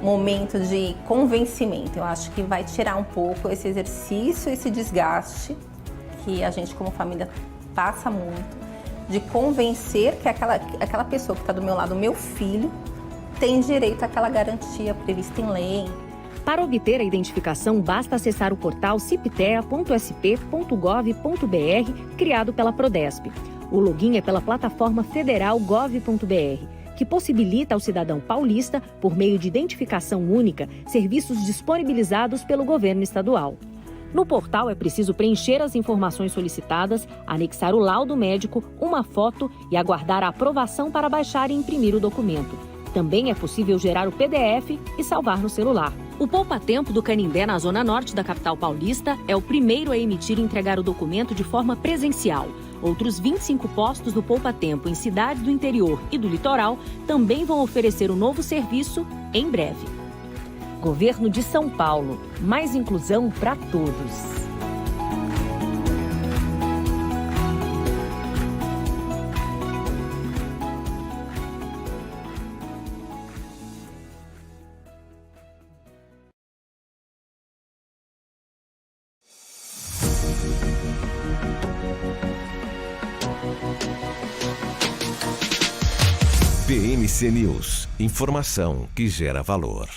momento de convencimento. Eu acho que vai tirar um pouco esse exercício, esse desgaste que a gente como família passa muito, de convencer que aquela pessoa que está do meu lado, meu filho, tem direito àquela garantia prevista em lei. Para obter a identificação, basta acessar o portal ciptea.sp.gov.br, criado pela Prodesp. O login é pela plataforma federal gov.br, que possibilita ao cidadão paulista, por meio de identificação única, serviços disponibilizados pelo governo estadual. No portal é preciso preencher as informações solicitadas, anexar o laudo médico, uma foto e aguardar a aprovação para baixar e imprimir o documento. Também é possível gerar o PDF e salvar no celular. O Poupa Tempo do Canindé, na zona norte da capital paulista, é o primeiro a emitir e entregar o documento de forma presencial. Outros 25 postos do Poupa Tempo em cidades do interior e do litoral também vão oferecer o novo serviço em breve. Governo de São Paulo. Mais inclusão para todos. PNC News. Informação que gera valor.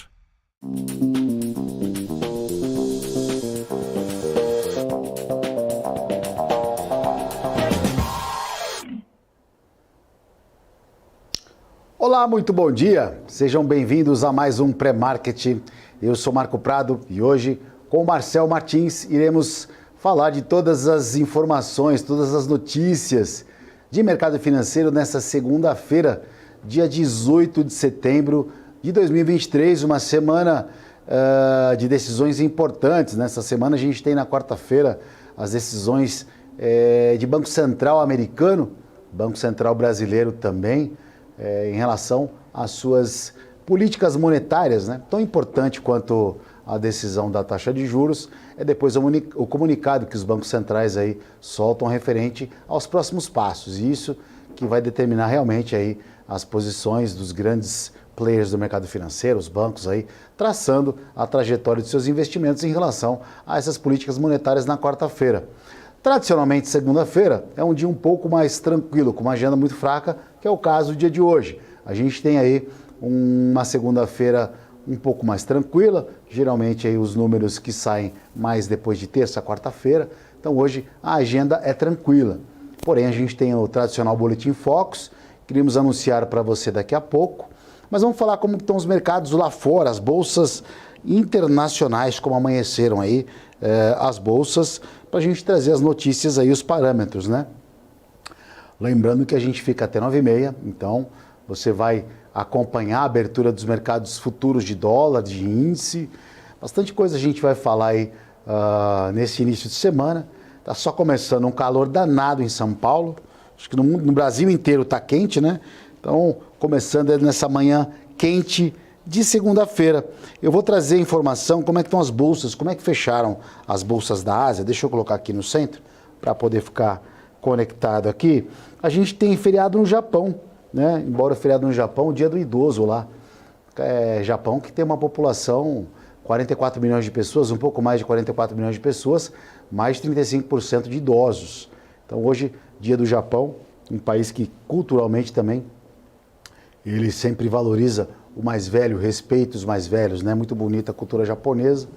Olá, muito bom dia. Sejam bem-vindos a mais um Pré-Market. Eu sou Marco Prado e hoje, com o Marcel Martins, iremos falar de todas as informações, todas as notícias de mercado financeiro nessa segunda-feira, dia 18 de setembro de 2023, uma semana de decisões importantes. Nessa semana a gente tem na quarta-feira as decisões de Banco Central americano, Banco Central brasileiro também, em relação às suas políticas monetárias, né? Tão importante quanto a decisão da taxa de juros é depois o comunicado que os bancos centrais aí soltam referente aos próximos passos. E isso que vai determinar realmente aí as posições dos grandes players do mercado financeiro, os bancos aí, traçando a trajetória de seus investimentos em relação a essas políticas monetárias na quarta-feira. Tradicionalmente, segunda-feira é um dia um pouco mais tranquilo, com uma agenda muito fraca, que é o caso do dia de hoje. A gente tem aí uma segunda-feira um pouco mais tranquila, geralmente aí os números que saem mais depois de terça, quarta-feira. Então hoje a agenda é tranquila. Porém, a gente tem o tradicional Boletim Focus, queríamos anunciar para você daqui a pouco, mas vamos falar como estão os mercados lá fora, as bolsas internacionais, como amanheceram aí as bolsas, para a gente trazer as notícias aí, os parâmetros, né? Lembrando que a gente fica até 9h30, então você vai acompanhar a abertura dos mercados futuros de dólar, de índice, bastante coisa a gente vai falar aí nesse início de semana. Está só começando um calor danado em São Paulo, acho que no Brasil inteiro está quente, né? Então, começando nessa manhã quente de segunda-feira. Eu vou trazer informação, como é que estão as bolsas, como é que fecharam as bolsas da Ásia. Deixa eu colocar aqui no centro, para poder ficar conectado aqui. A gente tem feriado no Japão, né? Embora feriado no Japão, o dia do idoso lá. Japão que tem uma população, 44 milhões de pessoas, um pouco mais de 44 milhões de pessoas, mais de 35% de idosos. Então hoje, dia do Japão, um país que culturalmente também, ele sempre valoriza o mais velho, respeita os mais velhos, né? Muito bonita a cultura japonesa.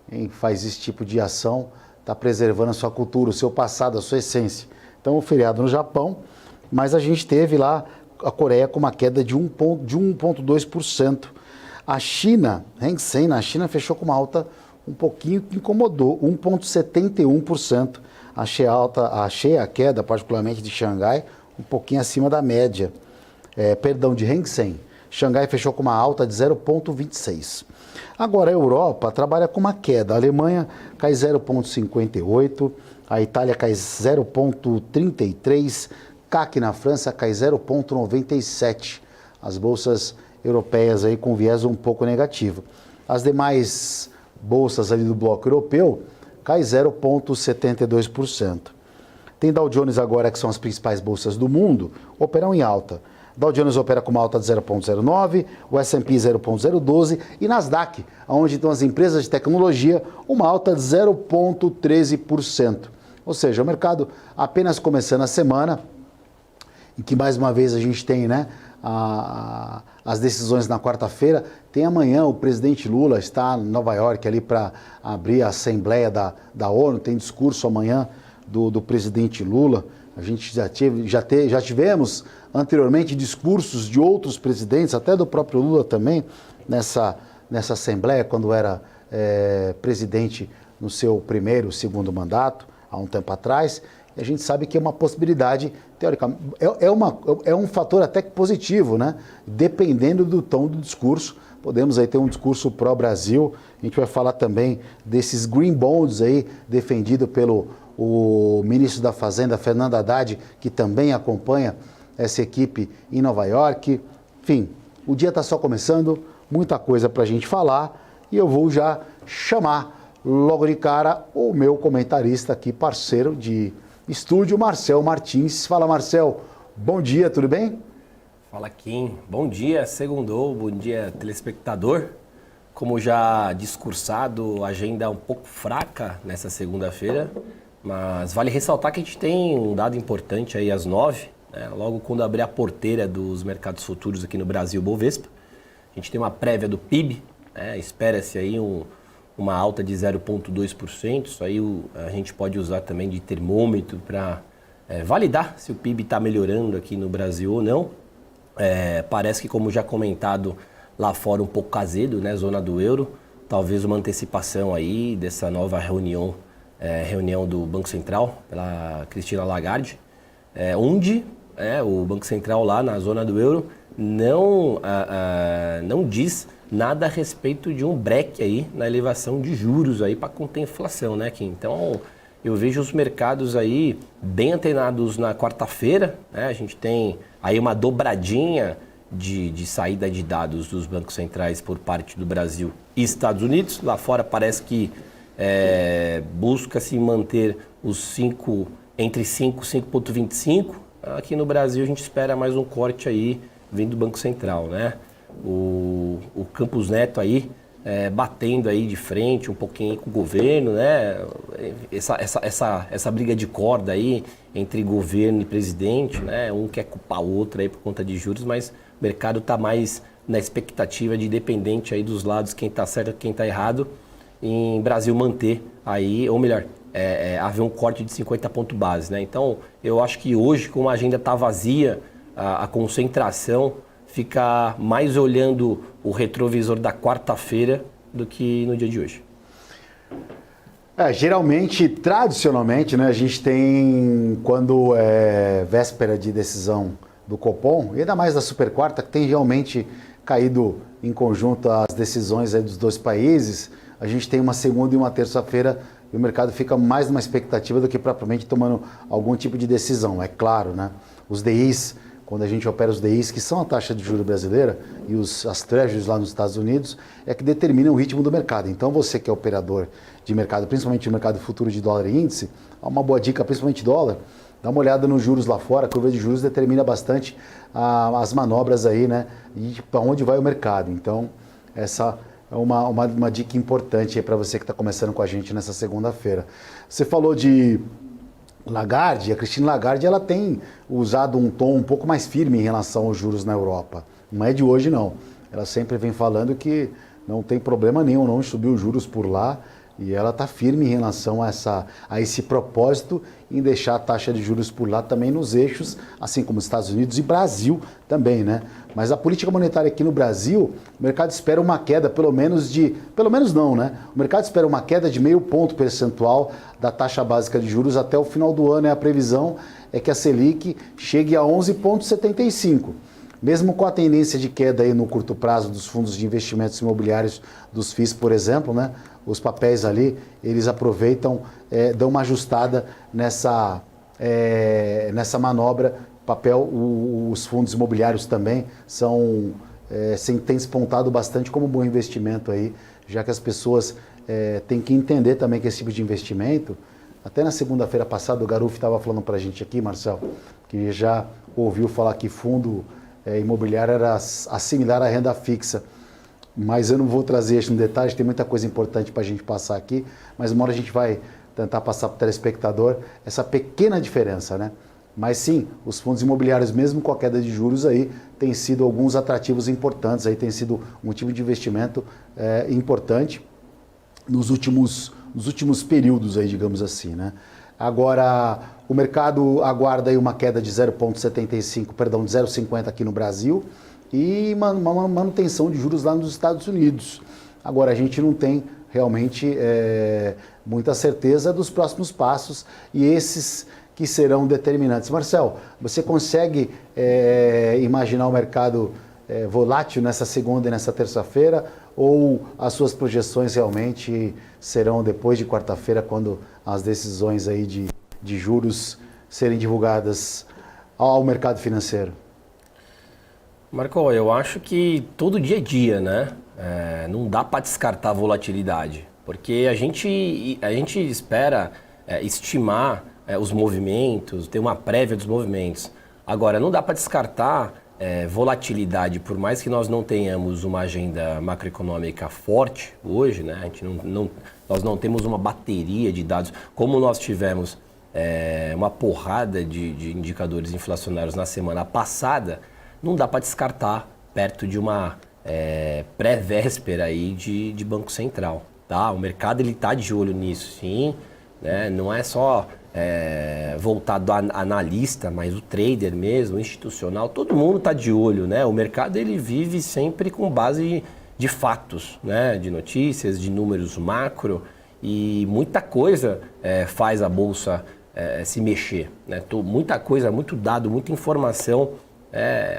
Quem faz esse tipo de ação está preservando a sua cultura, o seu passado, a sua essência. Então, o feriado no Japão, mas a gente teve lá a Coreia com uma queda de 1,2%. A China, Hang Seng, na China fechou com uma alta um pouquinho que incomodou, 1,71%. Achei a queda, particularmente de Xangai, um pouquinho acima da média. De Hang Seng. Xangai fechou com uma alta de 0,26. Agora a Europa trabalha com uma queda. A Alemanha cai 0,58, a Itália cai 0,33, CAC na França cai 0,97. As bolsas europeias aí com viés um pouco negativo. As demais bolsas ali do bloco europeu cai 0,72%. Tem Dow Jones agora, que são as principais bolsas do mundo, operam em alta. Dow Jones opera com uma alta de 0,09, o S&P 0,012 e Nasdaq, onde estão as empresas de tecnologia, uma alta de 0,13%. Ou seja, o mercado apenas começando a semana, em que mais uma vez a gente tem, né, as decisões na quarta-feira. Tem amanhã o presidente Lula está em Nova York ali para abrir a Assembleia da ONU, tem discurso amanhã do presidente Lula. A gente já tivemos anteriormente discursos de outros presidentes, até do próprio Lula também, nessa Assembleia, quando era presidente no seu primeiro, segundo mandato, há um tempo atrás. E a gente sabe que é uma possibilidade, teoricamente, é um fator até que positivo, né? Dependendo do tom do discurso, podemos aí ter um discurso pró-Brasil. A gente vai falar também desses green bonds aí, defendido pelo o ministro da Fazenda, Fernando Haddad, que também acompanha essa equipe em Nova York. Enfim, o dia está só começando, muita coisa para a gente falar, e eu vou já chamar logo de cara o meu comentarista aqui, parceiro de estúdio, Marcel Martins. Fala, Marcel, bom dia, tudo bem? Fala, Kim, bom dia, segundou, bom dia, telespectador. Como já discursado, a agenda é um pouco fraca nessa segunda-feira, mas vale ressaltar que a gente tem um dado importante aí às 9, né, logo quando abrir a porteira dos mercados futuros aqui no Brasil, Bovespa. A gente tem uma prévia do PIB, né, espera-se aí uma alta de 0,2%, isso aí a gente pode usar também de termômetro para validar se o PIB está melhorando aqui no Brasil ou não. Parece que, como já comentado, lá fora um pouco azedo, né, zona do euro, talvez uma antecipação aí dessa nova reunião do Banco Central, pela Christine Lagarde, onde o Banco Central lá na zona do euro não diz nada a respeito de um break aí na elevação de juros aí para conter a inflação, né, Kim? Então, eu vejo os mercados aí bem antenados na quarta-feira, né? A gente tem aí uma dobradinha de saída de dados dos bancos centrais por parte do Brasil e Estados Unidos. Lá fora parece que busca-se manter os entre 5 e 5,25. Aqui no Brasil a gente espera mais um corte aí vindo do Banco Central, né? O Campos Neto aí batendo aí de frente um pouquinho com o governo, né? Essa briga de corda aí entre governo e presidente, né? Um quer culpar o outro aí por conta de juros, mas o mercado está mais na expectativa de, independente aí dos lados, quem está certo e quem está errado, em Brasil manter aí, ou melhor, haver um corte de 50 pontos base, né? Então, eu acho que hoje, como a agenda está vazia, a concentração fica mais olhando o retrovisor da quarta-feira do que no dia de hoje. Geralmente, tradicionalmente, né, a gente tem, quando é véspera de decisão do Copom, e ainda mais da Super Quarta, que tem realmente caído em conjunto as decisões aí dos dois países, a gente tem uma segunda e uma terça-feira e o mercado fica mais numa expectativa do que propriamente tomando algum tipo de decisão, é claro, né? Os DIs, quando a gente opera os DIs, que são a taxa de juros brasileira, e as treasuries lá nos Estados Unidos, é que determinam o ritmo do mercado. Então você que é operador de mercado, principalmente no mercado futuro de dólar e índice, uma boa dica, principalmente dólar, dá uma olhada nos juros lá fora, a curva de juros determina bastante as manobras aí, né, e para onde vai o mercado. Então essa é uma dica importante para você que está começando com a gente nessa segunda-feira. Você falou de Lagarde, a Christine Lagarde, ela tem usado um tom um pouco mais firme em relação aos juros na Europa. Não é de hoje, não. Ela sempre vem falando que não tem problema nenhum não subir os juros por lá, e ela está firme em relação a esse propósito em deixar a taxa de juros por lá também nos eixos, assim como Estados Unidos e Brasil também, né? Mas a política monetária aqui no Brasil, o mercado espera uma queda pelo menos não, né? O mercado espera uma queda de 0,5 ponto percentual da taxa básica de juros até o final do ano, e a previsão é que a Selic chegue a 11,75. Mesmo com a tendência de queda aí no curto prazo dos fundos de investimentos imobiliários dos FIIs, por exemplo, né? Os papéis ali, eles aproveitam, dão uma ajustada nessa manobra. Os fundos imobiliários também têm despontado bastante como bom investimento aí, já que as pessoas têm que entender também que esse tipo de investimento, até na segunda-feira passada o Garuf estava falando para a gente aqui, Marcel, que já ouviu falar que fundo imobiliária era assimilar à renda fixa. Mas eu não vou trazer isso no detalhe, tem muita coisa importante para a gente passar aqui, mas uma hora a gente vai tentar passar para o telespectador essa pequena diferença, né? Mas sim, os fundos imobiliários, mesmo com a queda de juros aí, têm sido alguns atrativos importantes, aí tem sido um motivo de investimento importante nos últimos períodos aí, digamos assim, né? Agora, o mercado aguarda aí uma queda de 0,50 aqui no Brasil, e uma manutenção de juros lá nos Estados Unidos. Agora, a gente não tem realmente muita certeza dos próximos passos e esses que serão determinantes. Marcel, você consegue imaginar o mercado volátil nessa segunda e nessa terça-feira, ou as suas projeções realmente serão depois de quarta-feira, quando as decisões aí de juros serem divulgadas ao mercado financeiro? Marco, eu acho que todo dia é dia, né? Não dá para descartar a volatilidade, porque a gente espera estimar os movimentos, ter uma prévia dos movimentos. Agora, não dá para descartar volatilidade, por mais que nós não tenhamos uma agenda macroeconômica forte hoje, né? A gente nós não temos uma bateria de dados, como nós tivemos uma porrada de indicadores inflacionários na semana passada. Não dá para descartar perto de uma pré-véspera aí de Banco Central, tá? O mercado ele tá de olho nisso, sim, né? Não é só voltado a analista, mas o trader mesmo, o institucional, todo mundo tá de olho, né? O mercado ele vive sempre com base de fatos, né? De notícias, de números macro, e muita coisa faz a bolsa se mexer, né? Muita coisa, muito dado, muita informação.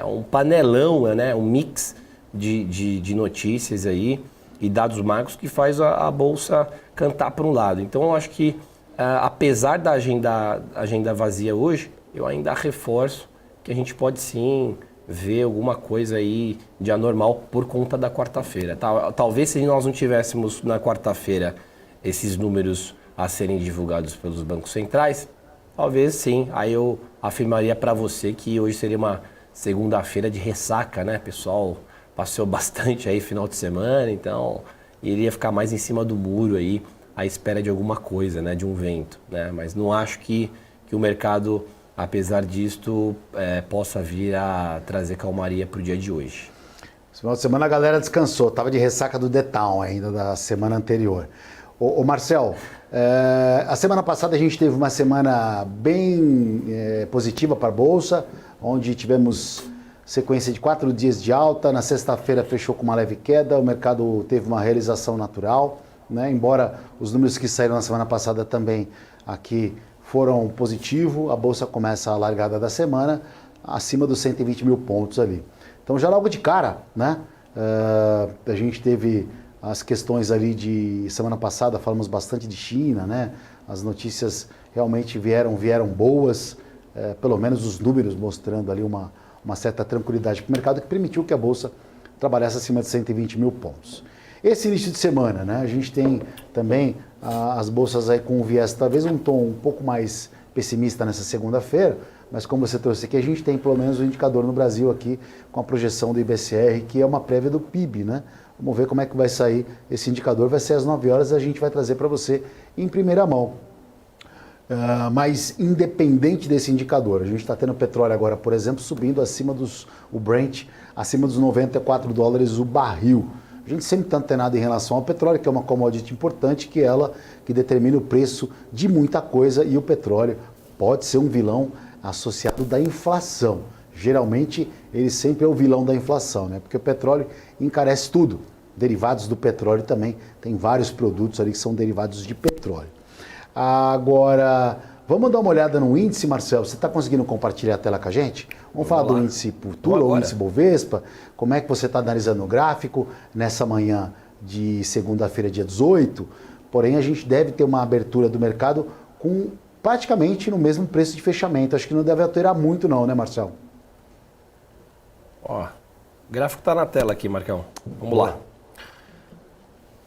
Um panelão, né? Um mix de notícias aí e dados macros que faz a bolsa cantar para um lado. Então eu acho que apesar da agenda vazia hoje, eu ainda reforço que a gente pode sim ver alguma coisa aí de anormal por conta da quarta-feira. Talvez se nós não tivéssemos na quarta-feira esses números a serem divulgados pelos bancos centrais, talvez sim, aí eu afirmaria para você que hoje seria uma segunda-feira de ressaca, né? O pessoal passeou bastante aí final de semana, então iria ficar mais em cima do muro aí, à espera de alguma coisa, né? De um vento, né? Mas não acho que o mercado, apesar disto, possa vir a trazer calmaria para o dia de hoje. Esse final de semana a galera descansou, estava de ressaca do The Town ainda da semana anterior. Ô Marcel, a semana passada a gente teve uma semana bem positiva para a Bolsa, onde tivemos sequência de 4 dias de alta, na sexta-feira fechou com uma leve queda, o mercado teve uma realização natural, né? Embora os números que saíram na semana passada também aqui foram positivos, a Bolsa começa a largada da semana acima dos 120 mil pontos ali. Então já logo de cara, né? A gente teve as questões ali de semana passada, falamos bastante de China, né? As notícias realmente vieram boas, pelo menos os números mostrando ali uma certa tranquilidade para o mercado, que permitiu que a Bolsa trabalhasse acima de 120 mil pontos. Esse início de semana, né? A gente tem também as bolsas aí com um viés, talvez um tom um pouco mais pessimista nessa segunda-feira, mas como você trouxe aqui, a gente tem pelo menos um indicador no Brasil aqui com a projeção do IBCR, que é uma prévia do PIB, né? Vamos ver como é que vai sair esse indicador, vai ser às 9 horas, a gente vai trazer para você em primeira mão. Mas independente desse indicador, a gente está tendo petróleo agora, por exemplo, subindo o Brent, acima dos 94 dólares o barril. A gente sempre está antenado em relação ao petróleo, que é uma commodity importante, que determina o preço de muita coisa, e o petróleo pode ser um vilão associado da inflação. Geralmente, ele sempre é o vilão da inflação, né? Porque o petróleo encarece tudo. Derivados do petróleo também, tem vários produtos ali que são derivados de petróleo. Agora, vamos dar uma olhada no índice, Marcelo. Você está conseguindo compartilhar a tela com a gente? Vamos falar do índice Futura, o índice Bovespa. Como é que você está analisando o gráfico nessa manhã de segunda-feira, dia 18? Porém, a gente deve ter uma abertura do mercado com praticamente no mesmo preço de fechamento. Acho que não deve alterar muito não, né, Marcelo? Ó, o gráfico está na tela aqui, Marcão. Vamos lá.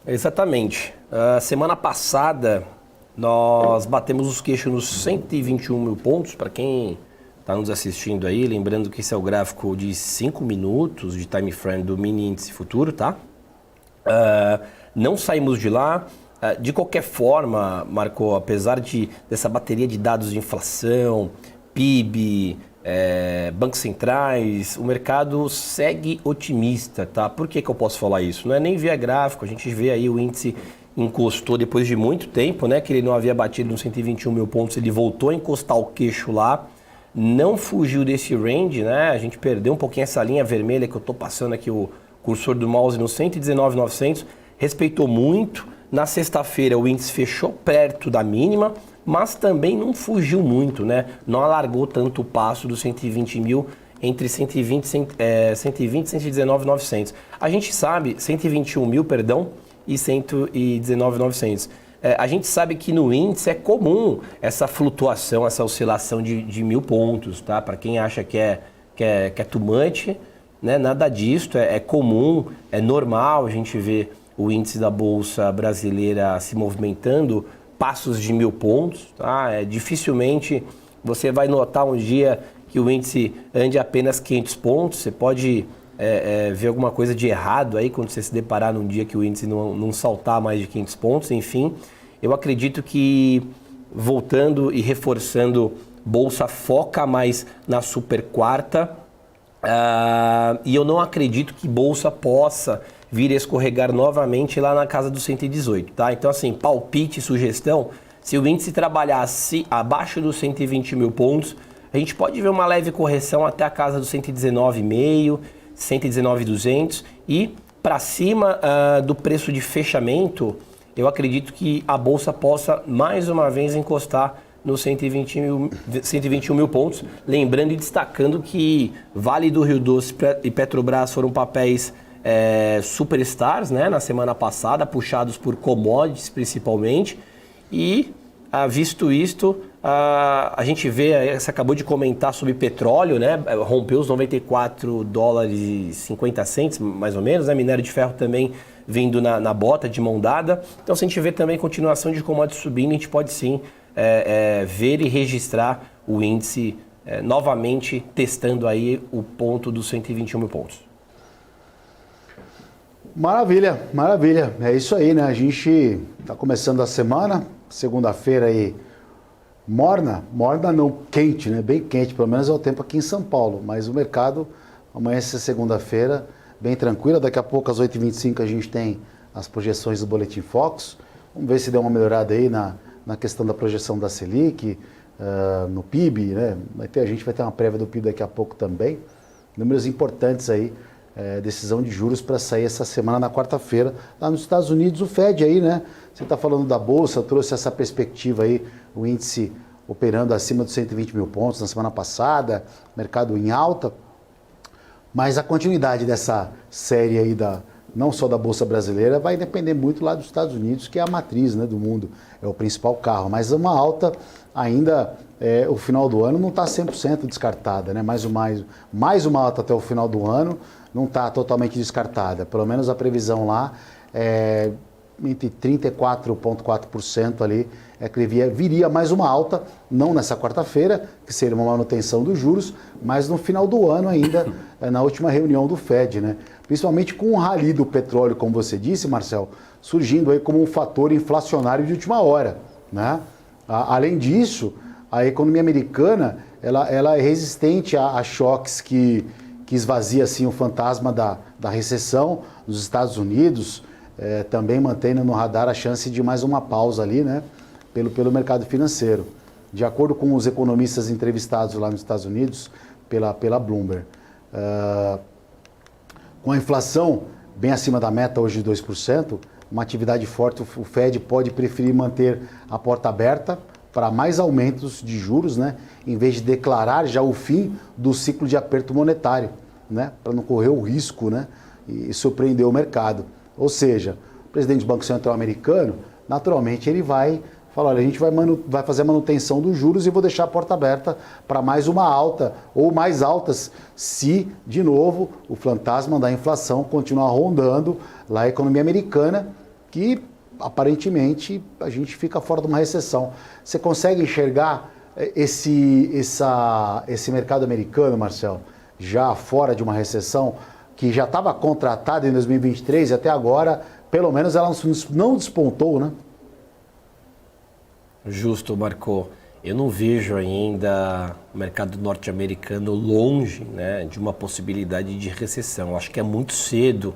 Exatamente. Semana passada, nós batemos os queixos nos 121 mil pontos. Para quem está nos assistindo aí, lembrando que esse é o gráfico de 5 minutos de time frame do mini índice futuro, tá? Não saímos de lá. De qualquer forma, Marco, apesar dessa bateria de dados de inflação, PIB, bancos centrais, o mercado segue otimista, tá? Por que eu posso falar isso? Não é nem via gráfico, a gente vê aí o índice encostou depois de muito tempo, né? Que ele não havia batido nos 121 mil pontos, ele voltou a encostar o queixo lá, não fugiu desse range, né? A gente perdeu um pouquinho essa linha vermelha que eu tô passando aqui, o cursor do mouse no 119.900, respeitou muito. Na sexta-feira o índice fechou perto da mínima, mas também não fugiu muito, né? Não alargou tanto o passo dos 120 mil entre 120 e 119.900. A gente sabe, 121 mil, perdão, e 119.900. A gente sabe que no índice é comum essa flutuação, essa oscilação de 1.000 pontos, tá? Para quem acha que é too much, né? Nada disso, é comum, é normal a gente ver o índice da Bolsa Brasileira se movimentando passos de 1.000 pontos, tá? Dificilmente você vai notar um dia que o índice ande apenas 500 pontos, você pode ver alguma coisa de errado aí quando você se deparar num dia que o índice não saltar mais de 500 pontos, enfim. Eu acredito que, voltando e reforçando, Bolsa foca mais na super quarta, e eu não acredito que Bolsa possa vir a escorregar novamente lá na casa dos 118, tá? Então, assim, palpite, sugestão, se o índice trabalhasse abaixo dos 120 mil pontos, a gente pode ver uma leve correção até a casa dos 119,5, 119,200 e para cima do preço de fechamento, eu acredito que a Bolsa possa mais uma vez encostar nos 121 mil pontos. Lembrando e destacando que Vale do Rio Doce e Petrobras foram papéis superstars, né, na semana passada, puxados por commodities principalmente, e visto isto, a gente vê, você acabou de comentar sobre petróleo, né, rompeu os 94 dólares e 50 cents, mais ou menos, né, minério de ferro também vindo na bota de mão dada. Então, se a gente vê também continuação de commodities subindo, a gente pode sim ver e registrar o índice novamente testando aí o ponto dos 121 mil pontos. Maravilha, maravilha. É isso aí, né? A gente está começando a semana, segunda-feira aí, morna não, quente, né? Bem quente, pelo menos é o tempo aqui em São Paulo. Mas o mercado amanhece segunda-feira bem tranquila. Daqui a pouco, às 8h25, a gente tem as projeções do Boletim Focus. Vamos ver se deu uma melhorada aí na questão da projeção da Selic, no PIB, né? A gente vai ter uma prévia do PIB daqui a pouco também. Números importantes aí. Decisão de juros para sair essa semana na quarta-feira. Lá nos Estados Unidos, o Fed aí, né? Você está falando da Bolsa, trouxe essa perspectiva aí, o índice operando acima dos 120 mil pontos na semana passada, mercado em alta. Mas a continuidade dessa série aí, não só da Bolsa Brasileira, vai depender muito lá dos Estados Unidos, que é a matriz, né, do mundo, é o principal carro. Mas uma alta ainda, o final do ano não está 100% descartada, né? Mais uma alta até o final do ano não está totalmente descartada. Pelo menos a previsão lá é entre 34,4% ali, que viria mais uma alta, não nessa quarta-feira, que seria uma manutenção dos juros, mas no final do ano ainda, na última reunião do Fed, né? Principalmente com o rally do petróleo, como você disse, Marcel, surgindo aí como um fator inflacionário de última hora, né? Além disso, a economia americana, ela é resistente a choques que esvazia assim o fantasma da recessão nos Estados Unidos, também mantendo no radar a chance de mais uma pausa ali, né, pelo mercado financeiro. De acordo com os economistas entrevistados lá nos Estados Unidos pela Bloomberg, com a inflação bem acima da meta hoje de 2%, uma atividade forte, o Fed pode preferir manter a porta aberta para mais aumentos de juros, né, em vez de declarar já o fim do ciclo de aperto monetário, né, para não correr o risco, né, e surpreender o mercado. Ou seja, o presidente do Banco Central americano, naturalmente, ele vai falar, olha, a gente vai fazer a manutenção dos juros e vou deixar a porta aberta para mais uma alta ou mais altas se, de novo, o fantasma da inflação continuar rondando lá a economia americana, que aparentemente a gente fica fora de uma recessão. Você consegue enxergar esse mercado americano, Marcel, já fora de uma recessão, que já estava contratada em 2023 e até agora, pelo menos ela não despontou, né? Justo, Marco. Eu não vejo ainda o mercado norte-americano longe, né, de uma possibilidade de recessão. Acho que é muito cedo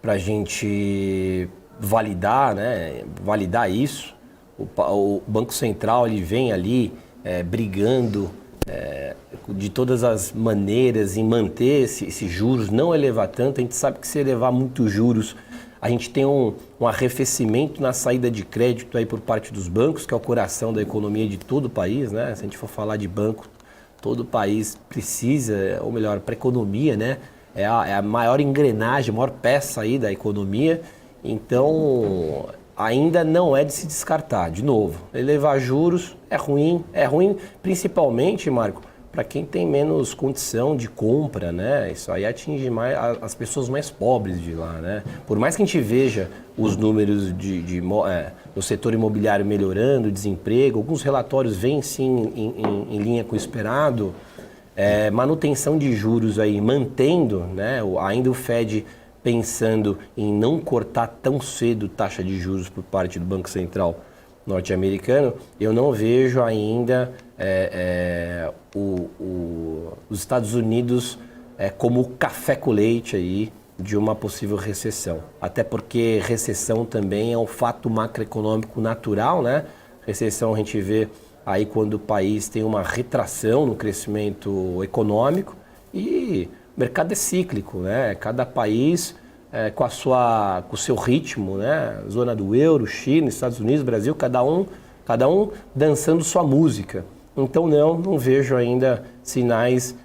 para a gente validar, né, validar isso. O Banco Central ele vem ali brigando de todas as maneiras em manter esses juros, não elevar tanto. A gente sabe que se elevar muito juros, a gente tem um arrefecimento na saída de crédito aí por parte dos bancos, que é o coração da economia de todo o país, né? Se a gente for falar de banco, todo o país precisa, ou melhor, para a economia, né? É a maior engrenagem, a maior peça aí da economia. Então, ainda não é de se descartar. De novo, elevar juros é ruim principalmente, Marco, para quem tem menos condição de compra, né? Isso aí atinge mais as pessoas mais pobres de lá, né? Por mais que a gente veja os números no setor imobiliário melhorando, desemprego, alguns relatórios vêm sim em linha com o esperado, manutenção de juros aí mantendo, né? Ainda o Fed pensando em não cortar tão cedo taxa de juros por parte do Banco Central norte-americano, eu não vejo ainda os Estados Unidos como café com leite aí de uma possível recessão. Até porque recessão também é um fato macroeconômico natural, né? Recessão a gente vê aí quando o país tem uma retração no crescimento econômico e o mercado é cíclico, né? Cada país com o seu ritmo, né? Zona do euro, China, Estados Unidos, Brasil, cada um dançando sua música. Então não vejo ainda sinais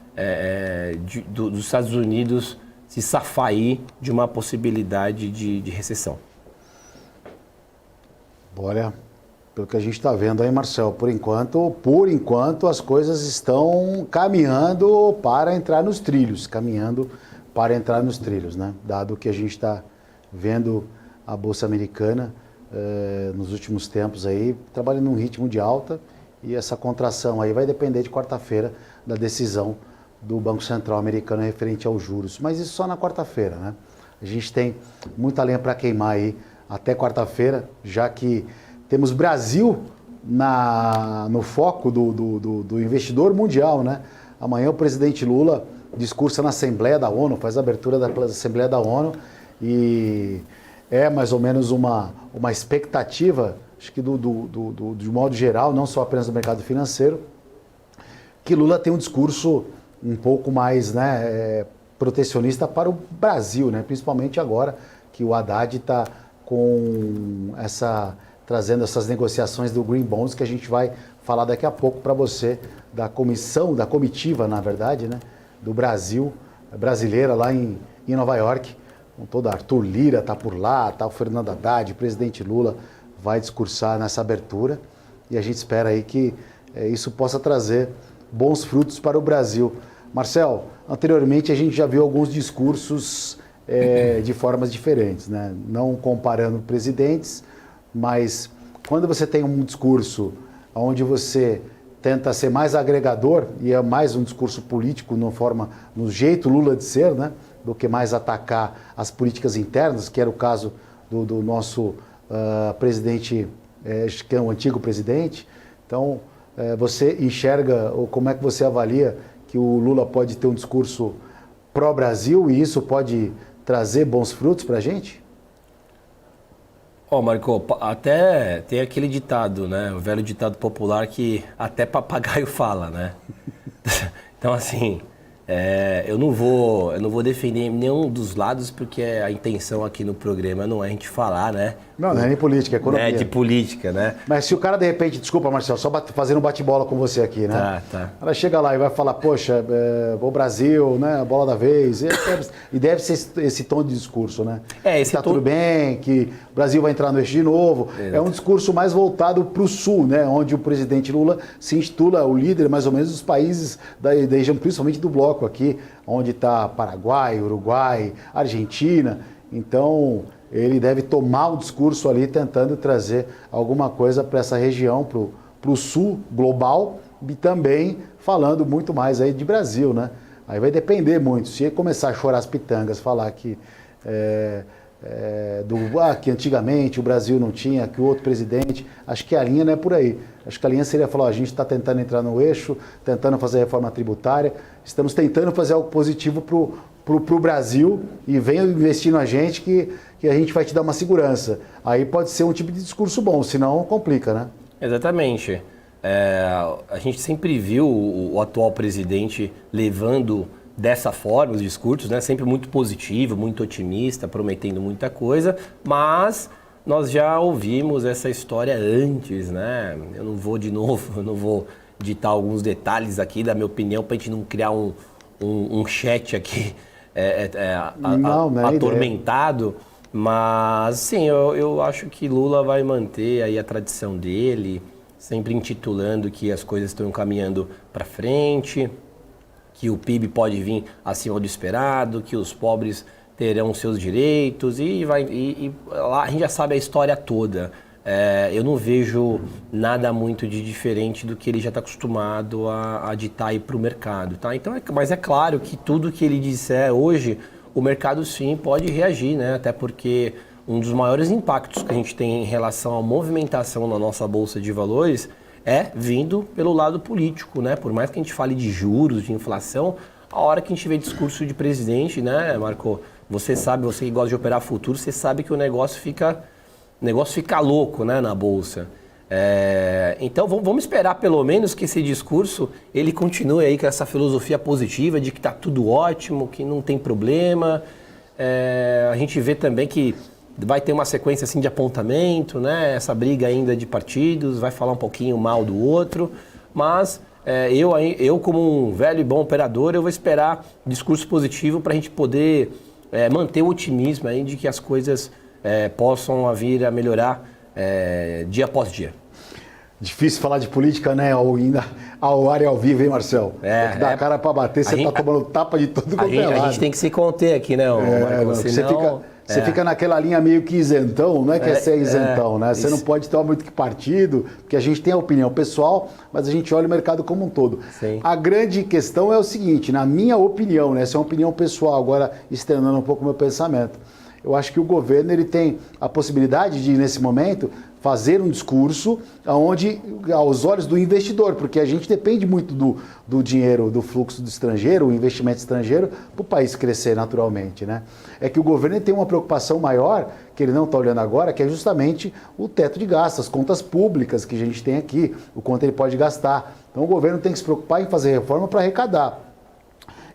dos Estados Unidos se safar aí de uma possibilidade de recessão. Olha, pelo que a gente está vendo aí, Marcel, por enquanto as coisas estão caminhando para entrar nos trilhos, né? Dado que a gente está vendo a Bolsa Americana nos últimos tempos aí, trabalhando num ritmo de alta, e essa contração aí vai depender de quarta-feira da decisão do Banco Central americano referente aos juros. Mas isso só na quarta-feira, né? A gente tem muita lenha para queimar aí até quarta-feira, já que temos Brasil no foco do investidor mundial, né? Amanhã o presidente Lula discursa na Assembleia da ONU, faz a abertura da Assembleia da ONU e é mais ou menos uma expectativa, acho que de modo geral, não só apenas do mercado financeiro, que Lula tem um discurso um pouco mais, né, protecionista para o Brasil, né? Principalmente agora que o Haddad está trazendo essas negociações do Green Bonds, que a gente vai falar daqui a pouco para você, da comitiva, na verdade, né, do Brasil, brasileira lá em Nova York, com toda Arthur Lira está por lá, está o Fernando Haddad, o presidente Lula vai discursar nessa abertura e a gente espera aí que isso possa trazer bons frutos para o Brasil. Marcel, anteriormente a gente já viu alguns discursos de formas diferentes, né? Não comparando presidentes, mas quando você tem um discurso onde você tenta ser mais agregador, e é mais um discurso político no jeito Lula de ser, né? Do que mais atacar as políticas internas, que era o caso do nosso presidente, que é um antigo presidente. Então, você enxerga, ou como é que você avalia que o Lula pode ter um discurso pró-Brasil e isso pode trazer bons frutos para a gente? Marco, até tem aquele ditado, né? O velho ditado popular que até papagaio fala, né? Então, assim, eu não vou defender nenhum dos lados, porque a intenção aqui no programa não é a gente falar, né? Não é nem política, é economia. É de política, né? Mas se o cara, de repente, desculpa, Marcelo, só fazendo um bate-bola com você aqui, né? Tá. Ela chega lá e vai falar, poxa, o Brasil, né, a bola da vez, e deve ser esse tom de discurso, né? Está tudo bem, que o Brasil vai entrar no eixo de novo. É um discurso mais voltado para o Sul, né? Onde o presidente Lula se intitula o líder, mais ou menos, dos países da região, principalmente do bloco aqui, onde está Paraguai, Uruguai, Argentina. Então, ele deve tomar um discurso ali tentando trazer alguma coisa para essa região, para o sul global, e também falando muito mais aí de Brasil, né? Aí vai depender muito. Se ele começar a chorar as pitangas, falar que que antigamente o Brasil não tinha, que o outro presidente, acho que a linha não é por aí. Acho que a linha seria falar, a gente está tentando entrar no eixo, tentando fazer reforma tributária, estamos tentando fazer algo positivo pro Brasil e venha investir na gente que a gente vai te dar uma segurança. Aí pode ser um tipo de discurso bom, senão complica, né? Exatamente. A gente sempre viu o atual presidente levando dessa forma os discursos, né? Sempre muito positivo, muito otimista, prometendo muita coisa, mas nós já ouvimos essa história antes, né? Eu não vou ditar alguns detalhes aqui da minha opinião para a gente não criar um chat aqui atormentado, mas sim, eu acho que Lula vai manter aí a tradição dele, sempre intitulando que as coisas estão caminhando para frente, que o PIB pode vir acima do esperado, que os pobres terão seus direitos e lá a gente já sabe a história toda. Eu não vejo nada muito de diferente do que ele já está acostumado a ditar aí para o mercado, tá? Então, mas é claro que tudo que ele disser hoje, o mercado sim pode reagir, né? Até porque um dos maiores impactos que a gente tem em relação à movimentação na nossa Bolsa de Valores é vindo pelo lado político, né? Por mais que a gente fale de juros, de inflação, a hora que a gente vê discurso de presidente, né, Marco? Você sabe, você que gosta de operar futuro, você sabe que o negócio fica louco, né, na Bolsa. Então vamos esperar pelo menos que esse discurso ele continue aí com essa filosofia positiva de que está tudo ótimo, que não tem problema. A gente vê também que vai ter uma sequência assim de apontamento, né? Essa briga ainda de partidos, vai falar um pouquinho mal do outro, mas eu como um velho e bom operador, eu vou esperar discurso positivo para a gente poder manter o otimismo aí de que as coisas possam vir a melhorar dia após dia. Difícil falar de política, né? Ao ar e ao vivo, hein, Marcel? Dá a cara para bater, você tá tomando tapa de todo quanto é lado. A gente tem que se conter aqui, né, Marco? Senão... Você fica naquela linha meio que isentão, não é que é ser isentão, né? Você não pode tomar muito que partido, porque a gente tem a opinião pessoal, mas a gente olha o mercado como um todo. Sim. A grande questão é o seguinte, na minha opinião, né? Essa é uma opinião pessoal, agora externando um pouco o meu pensamento. Eu acho que o governo ele tem a possibilidade de, nesse momento, fazer um discurso onde, aos olhos do investidor, porque a gente depende muito do dinheiro, do fluxo do estrangeiro, o investimento estrangeiro, para o país crescer naturalmente, né? É que o governo tem uma preocupação maior, que ele não está olhando agora, que é justamente o teto de gastos, as contas públicas que a gente tem aqui, o quanto ele pode gastar. Então o governo tem que se preocupar em fazer reforma para arrecadar.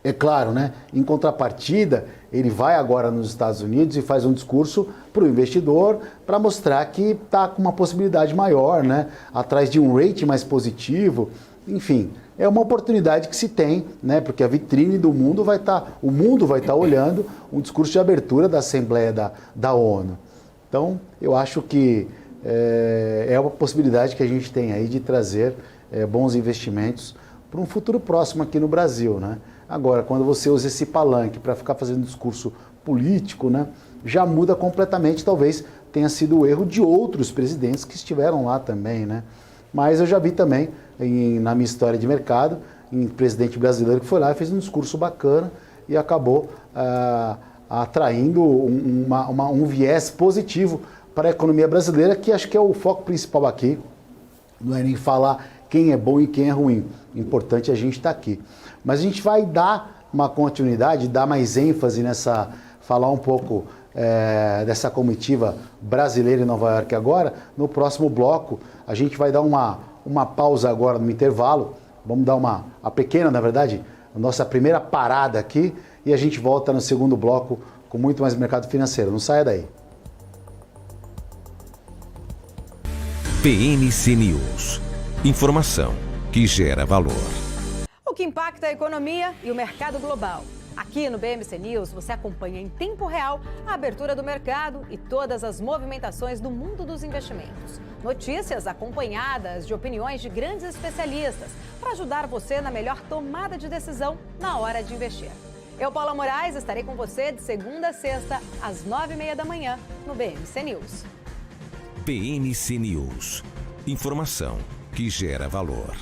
É claro, né? Em contrapartida, ele vai agora nos Estados Unidos e faz um discurso para o investidor para mostrar que está com uma possibilidade maior, né? Atrás de um rating mais positivo. Enfim, é uma oportunidade que se tem, né? Porque a vitrine do mundo o mundo vai estar olhando um discurso de abertura da Assembleia da ONU. Então, eu acho que é uma possibilidade que a gente tem aí de trazer bons investimentos para um futuro próximo aqui no Brasil, né? Agora, quando você usa esse palanque para ficar fazendo discurso político, né, já muda completamente, talvez tenha sido o erro de outros presidentes que estiveram lá também, né? Mas eu já vi também, na minha história de mercado, um presidente brasileiro que foi lá e fez um discurso bacana e acabou atraindo um viés positivo para a economia brasileira, que acho que é o foco principal aqui, não é nem falar quem é bom e quem é ruim, o importante é a gente estar aqui. Mas a gente vai dar uma continuidade, dar mais ênfase falar um pouco dessa comitiva brasileira em Nova York agora. No próximo bloco, a gente vai dar uma pausa agora no intervalo, vamos dar a pequena, na verdade, a nossa primeira parada aqui, e a gente volta no segundo bloco com muito mais mercado financeiro. Não saia daí. PNC News. Informação que gera valor. O que impacta a economia e o mercado global. Aqui no BMC News você acompanha em tempo real a abertura do mercado e todas as movimentações do mundo dos investimentos. Notícias acompanhadas de opiniões de grandes especialistas para ajudar você na melhor tomada de decisão na hora de investir. Eu, Paula Moraes, estarei com você de segunda a sexta, às 9h30 da manhã, no BMC News. PNC News. Informação que gera valor.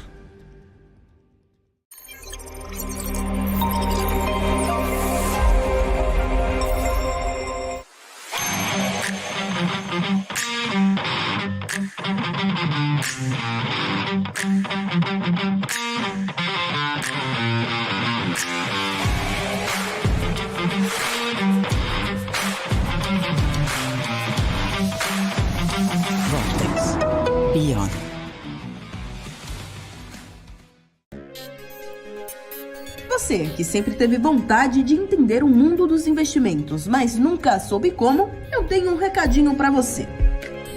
você que sempre teve vontade de entender o mundo dos investimentos, mas nunca soube como, eu tenho um recadinho para você.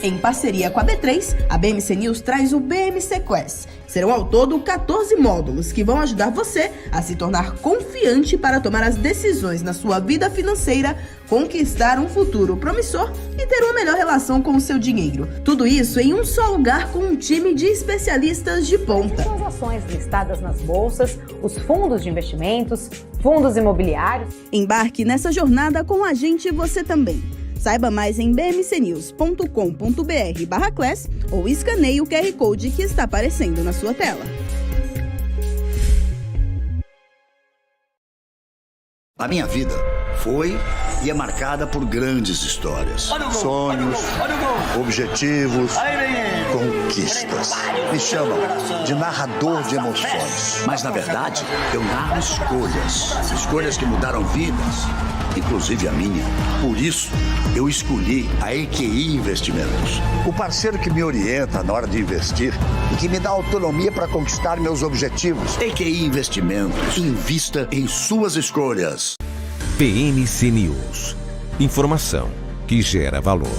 Em parceria com a B3, a BMC News traz o BMC Quest. Serão ao todo 14 módulos que vão ajudar você a se tornar confiante para tomar as decisões na sua vida financeira, conquistar um futuro promissor e ter uma melhor relação com o seu dinheiro. Tudo isso em um só lugar com um time de especialistas de ponta. As ações listadas nas bolsas, os fundos de investimentos, fundos imobiliários. Embarque nessa jornada com a gente você também. Saiba mais em bmcnews.com.br/class ou escaneie o QR Code que está aparecendo na sua tela. A minha vida foi e é marcada por grandes histórias, sonhos, objetivos, conquistas. Me chamam de narrador de emoções. Mas, na verdade, eu narro escolhas que mudaram vidas, inclusive a minha. Por isso, eu escolhi a EQI Investimentos, o parceiro que me orienta na hora de investir e que me dá autonomia para conquistar meus objetivos. EQI Investimentos. Invista em suas escolhas. BMC News. Informação que gera valor.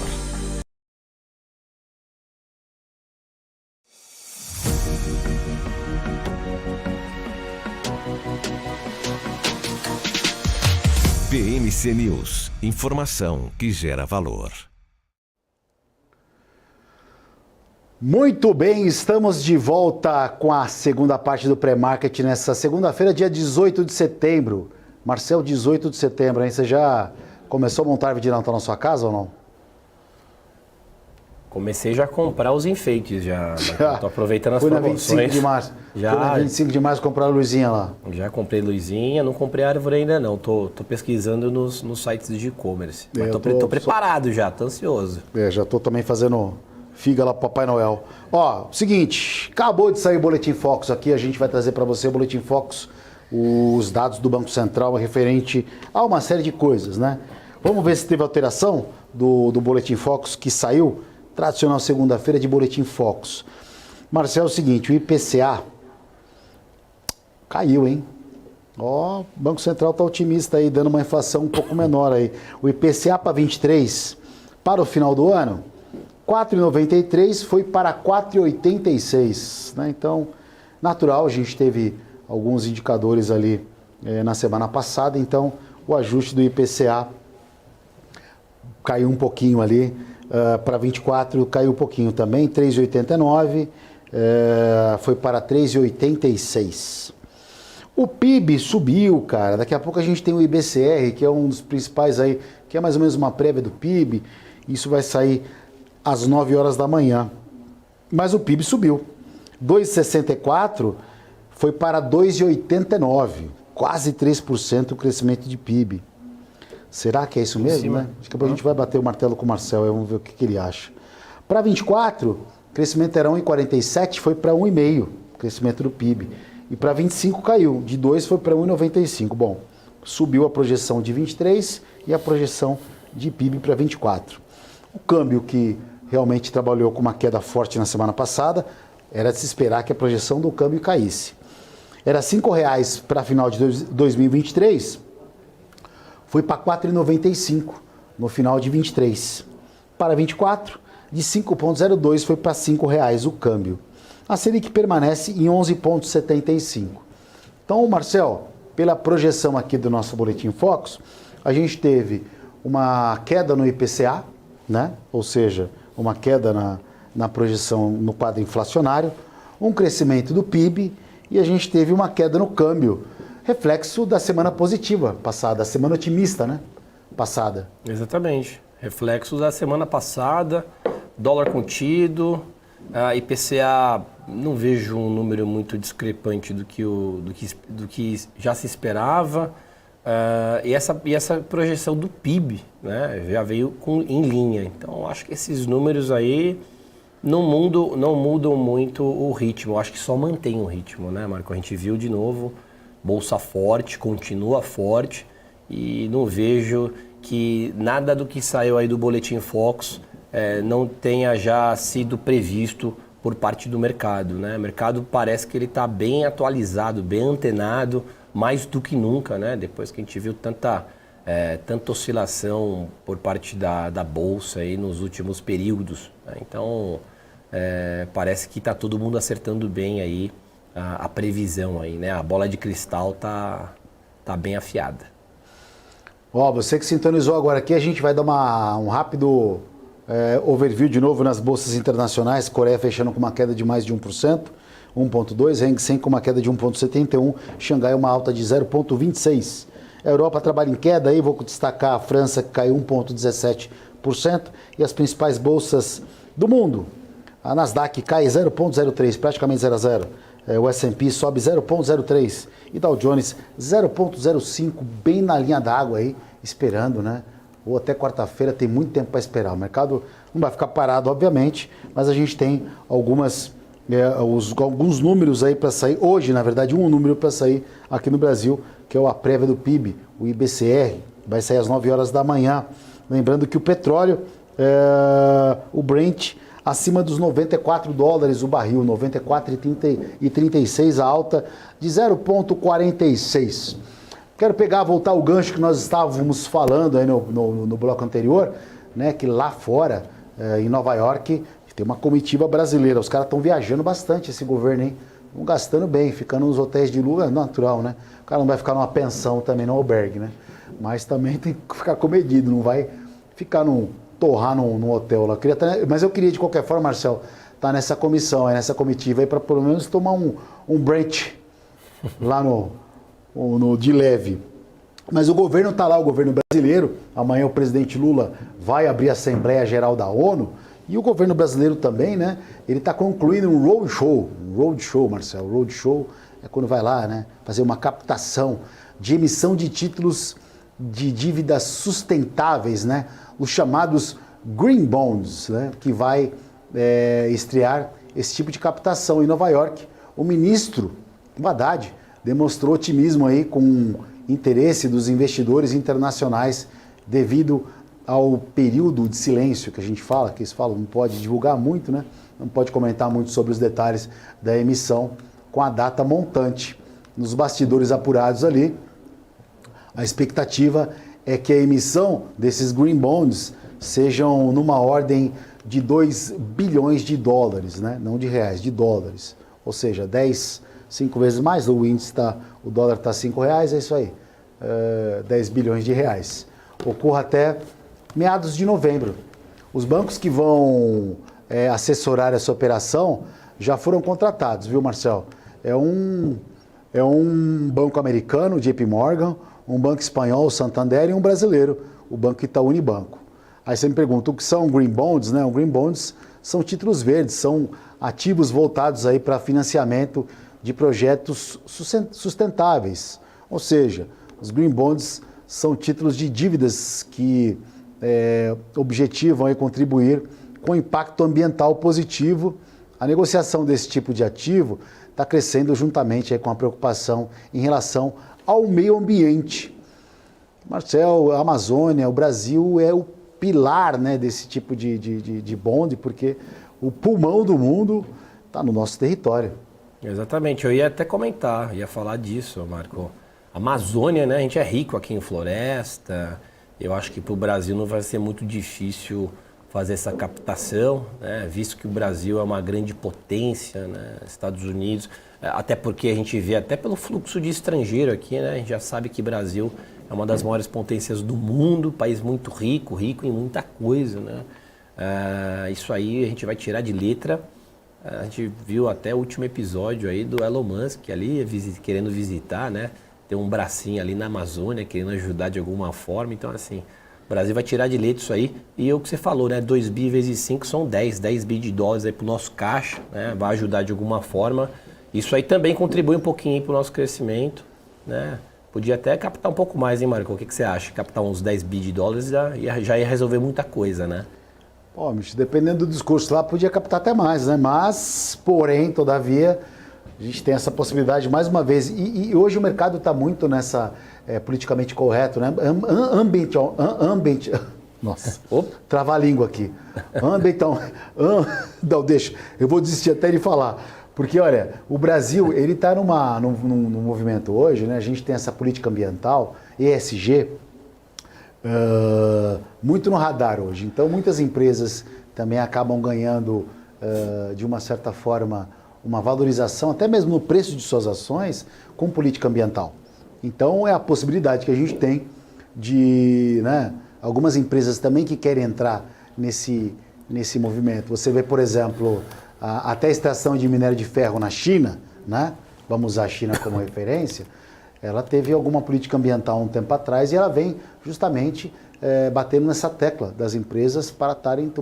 BMC News. Informação que gera valor. Muito bem, estamos de volta com a segunda parte do pré-market nessa segunda-feira, dia 18 de setembro. Marcel, 18 de setembro, hein? Você já começou a montar a árvore de Natal na sua casa ou não? Comecei já a comprar os enfeites, já. Tô aproveitando as promoções. Fui na 25 de março. Já, Fui na 25 de março comprar a luzinha lá. Já comprei luzinha, não comprei árvore ainda não. Tô pesquisando nos sites de e-commerce. Mas tô preparado já, tô ansioso. Já tô também fazendo figa lá pro Papai Noel. Ó, seguinte, acabou de sair o Boletim Focus aqui, a gente vai trazer para você o Boletim Focus, os dados do Banco Central referente a uma série de coisas, né? Vamos ver se teve alteração do Boletim Focus que saiu, tradicional segunda-feira de Boletim Focus. Marcelo, é o seguinte, o IPCA caiu, hein? Ó, o Banco Central tá otimista aí, dando uma inflação um pouco menor aí. O IPCA para 23, para o final do ano, 4,93 foi para 4,86, né? Então, natural, a gente teve alguns indicadores ali na semana passada, então o ajuste do IPCA caiu um pouquinho ali, para 24 caiu um pouquinho também, 3,89 foi para 3,86. O PIB subiu, cara, daqui a pouco a gente tem o IBCR, que é um dos principais aí, que é mais ou menos uma prévia do PIB, isso vai sair às 9 horas da manhã, mas o PIB subiu, 2,64 foi para 2,89, quase 3% o crescimento de PIB. Será que é isso mesmo, né? Acho que depois a gente vai bater o martelo com o Marcel, vamos ver o que ele acha. Para 24, o crescimento era 1,47, foi para 1,5, crescimento do PIB. E para 25 caiu, de 2 foi para 1,95. Bom, subiu a projeção de 23 e a projeção de PIB para 24. O câmbio que realmente trabalhou com uma queda forte na semana passada, era de se esperar que a projeção do câmbio caísse. Era R$ 5,00 para final de 2023, foi para 4,95 no final de 23. Para 24, de 5,02 foi para R$ 5,00 o câmbio. A Selic permanece em 11,75. Então, Marcel, pela projeção aqui do nosso Boletim Focus, a gente teve uma queda no IPCA, né? Ou seja, uma queda na projeção no quadro inflacionário, um crescimento do PIB e a gente teve uma queda no câmbio, reflexo da semana positiva passada, a semana otimista, né? Passada. Exatamente. Reflexo da semana passada, dólar contido, a IPCA não vejo um número muito discrepante do que já se esperava. E essa projeção do PIB, né, já veio em linha. Então, acho que esses números aí não mudam muito o ritmo. Eu acho que só mantém o ritmo, né, Marco? A gente viu de novo, bolsa forte, continua forte. E não vejo que nada do que saiu aí do Boletim Focus não tenha já sido previsto por parte do mercado, né? O mercado parece que ele está bem atualizado, bem antenado mais do que nunca, né? Depois que a gente viu tanta oscilação por parte da Bolsa aí nos últimos períodos, né? Então, parece que está todo mundo acertando bem aí a previsão aí, né? A bola de cristal tá bem afiada. Você que sintonizou agora aqui, a gente vai dar um rápido overview de novo nas bolsas internacionais. Coreia fechando com uma queda de mais de 1%, 1,2%, Hang Seng com uma queda de 1,71%, Xangai uma alta de 0,26%. A Europa trabalha em queda, aí vou destacar a França que caiu 1,17%, e as principais bolsas do mundo. A Nasdaq cai 0,03%, praticamente 0 a 0. O S&P sobe 0,03% e Dow Jones 0,05%, bem na linha d'água aí, esperando, né? Ou até quarta-feira, tem muito tempo para esperar. O mercado não vai ficar parado, obviamente, mas a gente tem alguns números aí para sair. Hoje, na verdade, um número para sair aqui no Brasil, que é a prévia do PIB, o IBCR, vai sair às 9 horas da manhã. Lembrando que o petróleo, o Brent, acima dos $94 o barril, 94,36, a alta de 0,46. Quero voltar o gancho que nós estávamos falando aí no bloco anterior, né, que lá fora, em Nova York, tem uma comitiva brasileira. Os caras estão viajando bastante, esse governo, hein? Estão gastando bem, ficando nos hotéis de luxo, é natural, né? O cara não vai ficar numa pensão também, no albergue, né? Mas também tem que ficar comedido, não vai ficar torrar num hotel lá. Mas eu queria, de qualquer forma, Marcel, estar nessa comissão, nessa comitiva aí, para pelo menos tomar um brunch lá de leve. Mas o governo está lá, o governo brasileiro. Amanhã o presidente Lula vai abrir a Assembleia Geral da ONU. E o governo brasileiro também, né? Ele está concluindo um roadshow. Roadshow, Marcel. Roadshow é quando vai lá, né? Fazer uma captação de emissão de títulos de dívidas sustentáveis, né? Os chamados Green Bonds, né? Que vai estrear esse tipo de captação em Nova York. O ministro Haddad demonstrou otimismo aí com interesse dos investidores internacionais devido ao período de silêncio que a gente fala, que eles falam, não pode divulgar muito, né? Não pode comentar muito sobre os detalhes da emissão com a data montante. Nos bastidores apurados ali, a expectativa é que a emissão desses Green Bonds sejam numa ordem de 2 bilhões de dólares, né? Não de reais, de dólares. Ou seja, 5 vezes mais, o dólar está R$5, é isso aí, 10 bilhões de reais. Ocorra até meados de novembro. Os bancos que vão assessorar essa operação já foram contratados, viu, Marcel? É um banco americano, o JP Morgan, um banco espanhol, o Santander, e um brasileiro, o Banco Itaú Unibanco. Aí você me pergunta, o que são Green Bonds, né? O Green Bonds são títulos verdes, são ativos voltados aí para financiamento de projetos sustentáveis. Ou seja, os Green Bonds são títulos de dívidas que objetivam aí contribuir com impacto ambiental positivo. A negociação desse tipo de ativo está crescendo juntamente aí com a preocupação em relação ao meio ambiente. Marcel, a Amazônia, o Brasil é o pilar, né, desse tipo de bonde, porque o pulmão do mundo está no nosso território. Exatamente, eu ia até comentar, ia falar disso, Marco. Amazônia, né, a gente é rico aqui em floresta. Eu acho que para o Brasil não vai ser muito difícil fazer essa captação, né? Visto que o Brasil é uma grande potência, né? Estados Unidos, até porque a gente vê até pelo fluxo de estrangeiro aqui, né? A gente já sabe que o Brasil é uma das maiores potências do mundo, país muito rico em muita coisa, né? Isso aí a gente vai tirar de letra. A gente viu até o último episódio aí do Elon Musk ali querendo visitar, né? Tem um bracinho ali na Amazônia, querendo ajudar de alguma forma. Então, assim, o Brasil vai tirar de letra isso aí. E é o que você falou, né? 2 bi vezes 5 são 10 bi de dólares aí pro nosso caixa, né? Vai ajudar de alguma forma. Isso aí também contribui um pouquinho pro nosso crescimento, né? Podia até captar um pouco mais, hein, Marco? O que você acha? Captar uns 10 bi de dólares já ia resolver muita coisa, né? Pô, bicho, dependendo do discurso lá, podia captar até mais, né? Mas, porém, todavia, a gente tem essa possibilidade mais uma vez. E hoje o mercado está muito nessa politicamente correto, né? Nossa, trava a língua aqui. Não, deixa, eu vou desistir até de falar. Porque, olha, o Brasil, ele está num movimento hoje, né? A gente tem essa política ambiental, ESG, muito no radar hoje. Então, muitas empresas também acabam ganhando, de uma certa forma, uma valorização, até mesmo no preço de suas ações, com política ambiental. Então, é a possibilidade que a gente tem de, né, algumas empresas também que querem entrar nesse movimento. Você vê, por exemplo, até a extração de minério de ferro na China, né? Vamos usar a China como referência, ela teve alguma política ambiental um tempo atrás e ela vem justamente batendo nessa tecla das empresas para estarem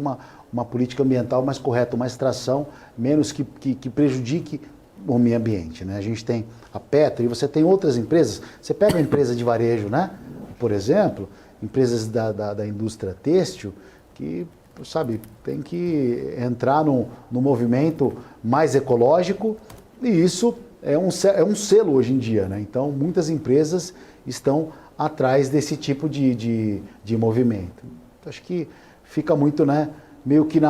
uma política ambiental mais correta, uma extração menos que prejudique o meio ambiente, né? A gente tem a Petro e você tem outras empresas. Você pega a empresa de varejo, né? Por exemplo, empresas da indústria têxtil que, sabe, tem que entrar no movimento mais ecológico e isso é um selo hoje em dia, né? Então, muitas empresas estão atrás desse tipo de movimento. Acho que fica muito, né, meio que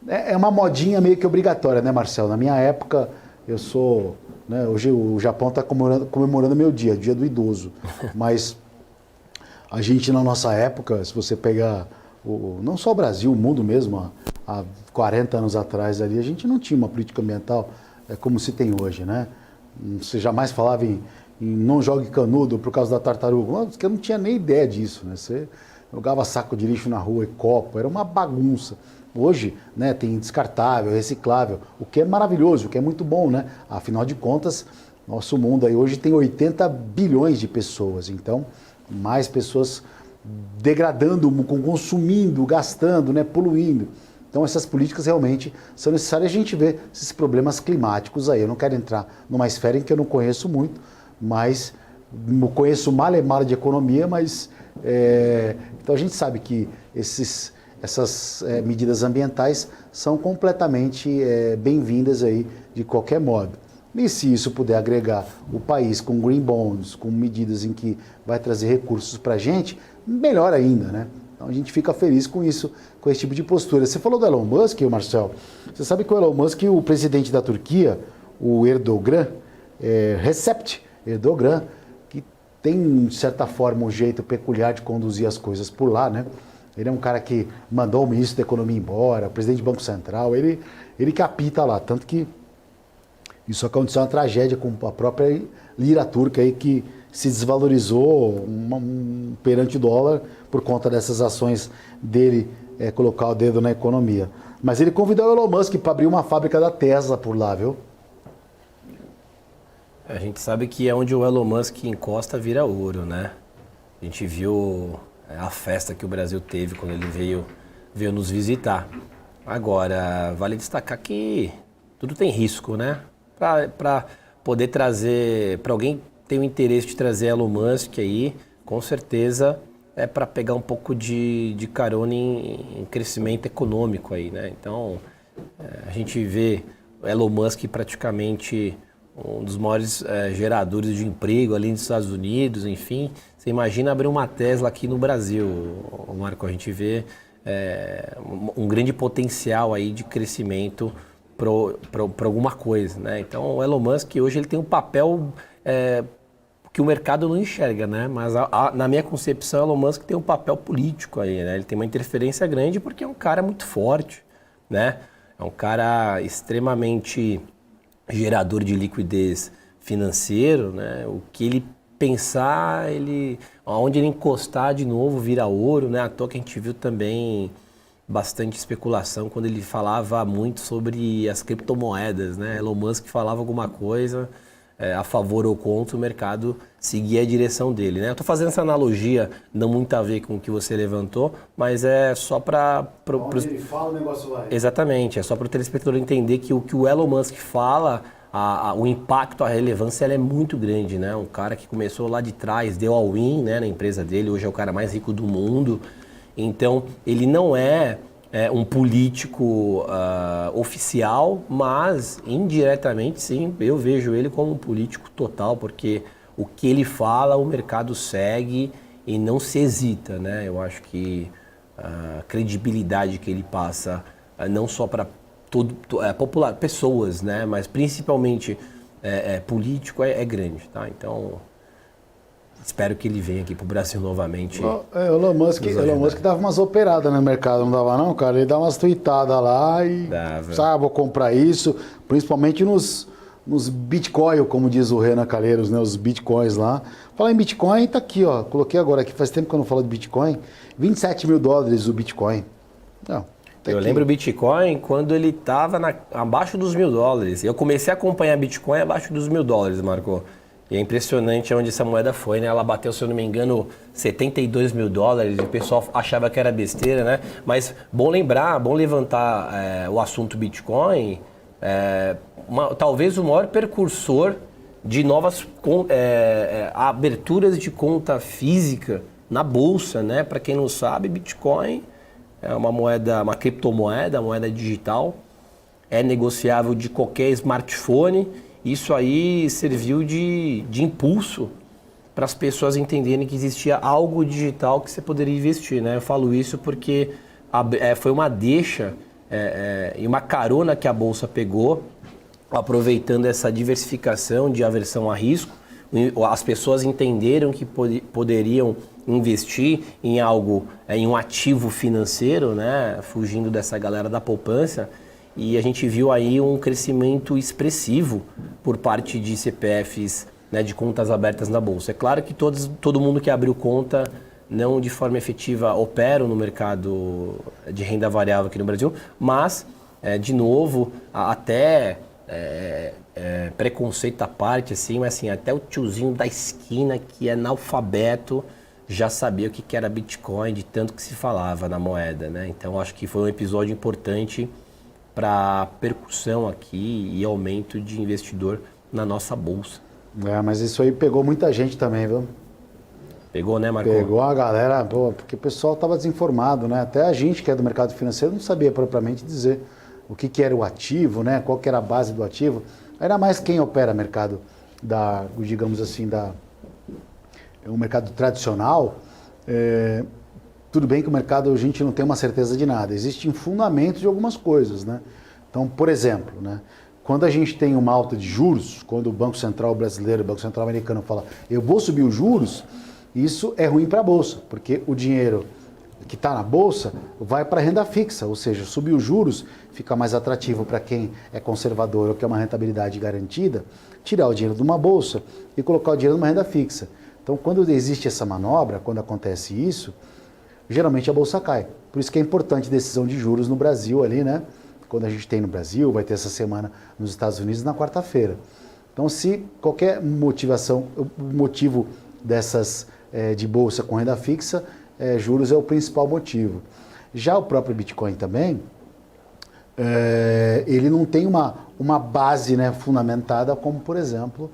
é uma modinha meio que obrigatória, né, Marcelo? Na minha época, né, hoje o Japão está comemorando meu dia do idoso, mas a gente, na nossa época, se você pegar não só o Brasil, o mundo mesmo, há 40 anos atrás ali, a gente não tinha uma política ambiental como se tem hoje, né? Você jamais falava em não jogue canudo por causa da tartaruga, porque eu não tinha nem ideia disso, né? Você jogava saco de lixo na rua e copo, era uma bagunça. Hoje, né, tem descartável, reciclável, o que é maravilhoso, o que é muito bom, né? Afinal de contas, nosso mundo aí hoje tem 80 bilhões de pessoas, então mais pessoas degradando, consumindo, gastando, né, poluindo. Então essas políticas realmente são necessárias. A gente vê esses problemas climáticos aí. Eu não quero entrar numa esfera em que eu não conheço muito, mas conheço mal e mal de economia, mas então a gente sabe que essas medidas ambientais são completamente bem-vindas aí de qualquer modo. E se isso puder agregar o país com green bonds, com medidas em que vai trazer recursos para a gente, melhor ainda, né? Então a gente fica feliz com isso, com esse tipo de postura. Você falou do Elon Musk, Marcel. Você sabe que o Elon Musk, o presidente da Turquia, o Erdogan, Recep Erdogan, que tem, de certa forma, um jeito peculiar de conduzir as coisas por lá, né? Ele é um cara que mandou o ministro da Economia embora, o presidente do Banco Central, ele que apita lá, tanto que isso aconteceu uma tragédia com a própria lira turca aí que se desvalorizou perante o dólar por conta dessas ações dele colocar o dedo na economia. Mas ele convidou o Elon Musk para abrir uma fábrica da Tesla por lá, viu? A gente sabe que é onde o Elon Musk encosta vira ouro, né? A gente viu a festa que o Brasil teve quando ele veio nos visitar. Agora, vale destacar que tudo tem risco, né? Para poder trazer, para alguém ter o interesse de trazer Elon Musk aí, com certeza é para pegar um pouco de carona em crescimento econômico aí, né? Então, a gente vê o Elon Musk praticamente um dos maiores geradores de emprego ali nos Estados Unidos, enfim. Você imagina abrir uma Tesla aqui no Brasil, Marco, a gente vê um grande potencial aí de crescimento para alguma coisa, né? Então, o Elon Musk hoje ele tem um papel que o mercado não enxerga, né? Mas na minha concepção, o Elon Musk tem um papel político aí, né? Ele tem uma interferência grande porque é um cara muito forte, né? É um cara extremamente gerador de liquidez financeiro, né? O que ele pensar, aonde ele encostar de novo vira ouro, né? À toa que a gente viu também bastante especulação quando ele falava muito sobre as criptomoedas, né? Elon Musk falava alguma coisa a favor ou contra, o mercado seguia a direção dele, né? Eu tô fazendo essa analogia, não muito a ver com o que você levantou, mas é só para... Onde ele fala, o negócio vai. Exatamente, é só para o telespectador entender que o que o Elon Musk fala, o impacto, a relevância, ela é muito grande, né? Um cara que começou lá de trás, deu all-in, né, na empresa dele, hoje é o cara mais rico do mundo. Então, ele não é um político oficial, mas indiretamente, sim, eu vejo ele como um político total, porque o que ele fala, o mercado segue e não se hesita, né? Eu acho que a credibilidade que ele passa, não só para popular, pessoas, né? Mas principalmente político é grande, tá? Então, espero que ele venha aqui pro Brasil novamente. O Elon Musk dava umas operadas no mercado, não dava não, cara? Ele dava umas tweetadas lá e sabe, vou comprar isso, principalmente nos Bitcoin, como diz o Renan Calheiros, né? Os Bitcoins lá. Falar em Bitcoin, tá aqui, ó. Coloquei agora aqui, faz tempo que eu não falo de Bitcoin. $27 mil o Bitcoin. Não, eu lembro o Bitcoin quando ele estava abaixo dos $1.000. Eu comecei a acompanhar Bitcoin abaixo dos $1.000, Marco. E é impressionante onde essa moeda foi, né? Ela bateu, se eu não me engano, $72 mil. O pessoal achava que era besteira, né? Mas bom lembrar, bom levantar o assunto Bitcoin. Talvez o maior precursor de novas aberturas de conta física na bolsa, né? Para quem não sabe, Bitcoin é uma moeda, uma criptomoeda, moeda digital, é negociável de qualquer smartphone. Isso aí serviu de impulso para as pessoas entenderem que existia algo digital que você poderia investir, né? Eu falo isso porque foi uma deixa e uma carona que a Bolsa pegou, aproveitando essa diversificação de aversão a risco. As pessoas entenderam que poderiam investir em algo, em um ativo financeiro, né? Fugindo dessa galera da poupança. E a gente viu aí um crescimento expressivo por parte de CPFs, né, de contas abertas na Bolsa. É claro que todo mundo que abriu conta não de forma efetiva opera no mercado de renda variável aqui no Brasil, mas, de novo, até preconceito à parte, assim, mas assim, até o tiozinho da esquina que é analfabeto já sabia o que era Bitcoin, de tanto que se falava na moeda, né? Então, acho que foi um episódio importante para percussão aqui e aumento de investidor na nossa bolsa. Mas isso aí pegou muita gente também, viu? Pegou, né, Marco? Pegou a galera, porque o pessoal estava desinformado, né? Até a gente que é do mercado financeiro não sabia propriamente dizer o que era o ativo, né? Qual que era a base do ativo. Ainda mais quem opera mercado digamos assim, o mercado tradicional. Tudo bem que o mercado a gente não tem uma certeza de nada, existem fundamentos de algumas coisas, né? Então, por exemplo, né, quando a gente tem uma alta de juros, quando o Banco Central brasileiro, o Banco Central americano fala, eu vou subir os juros, isso é ruim para a Bolsa, porque o dinheiro que está na Bolsa vai para a renda fixa, ou seja, subir os juros fica mais atrativo para quem é conservador ou quer uma rentabilidade garantida, tirar o dinheiro de uma Bolsa e colocar o dinheiro numa renda fixa. Então, quando existe essa manobra, quando acontece isso, geralmente a Bolsa cai. Por isso que é importante decisão de juros no Brasil ali, né? Quando a gente tem no Brasil, vai ter essa semana nos Estados Unidos na quarta-feira. Então, se qualquer motivo dessas de Bolsa com renda fixa, juros é o principal motivo. Já o próprio Bitcoin também, ele não tem uma base, né, fundamentada como, por exemplo,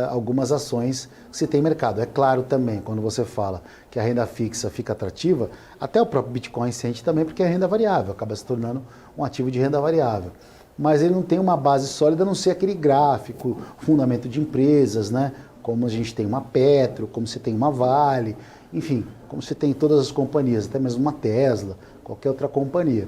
algumas ações que se tem mercado. É claro também, quando você fala que a renda fixa fica atrativa, até o próprio Bitcoin sente também, porque é renda variável, acaba se tornando um ativo de renda variável. Mas ele não tem uma base sólida, a não ser aquele gráfico, fundamento de empresas, né? Como a gente tem uma Petro, como você tem uma Vale, enfim, como você tem todas as companhias, até mesmo uma Tesla, qualquer outra companhia.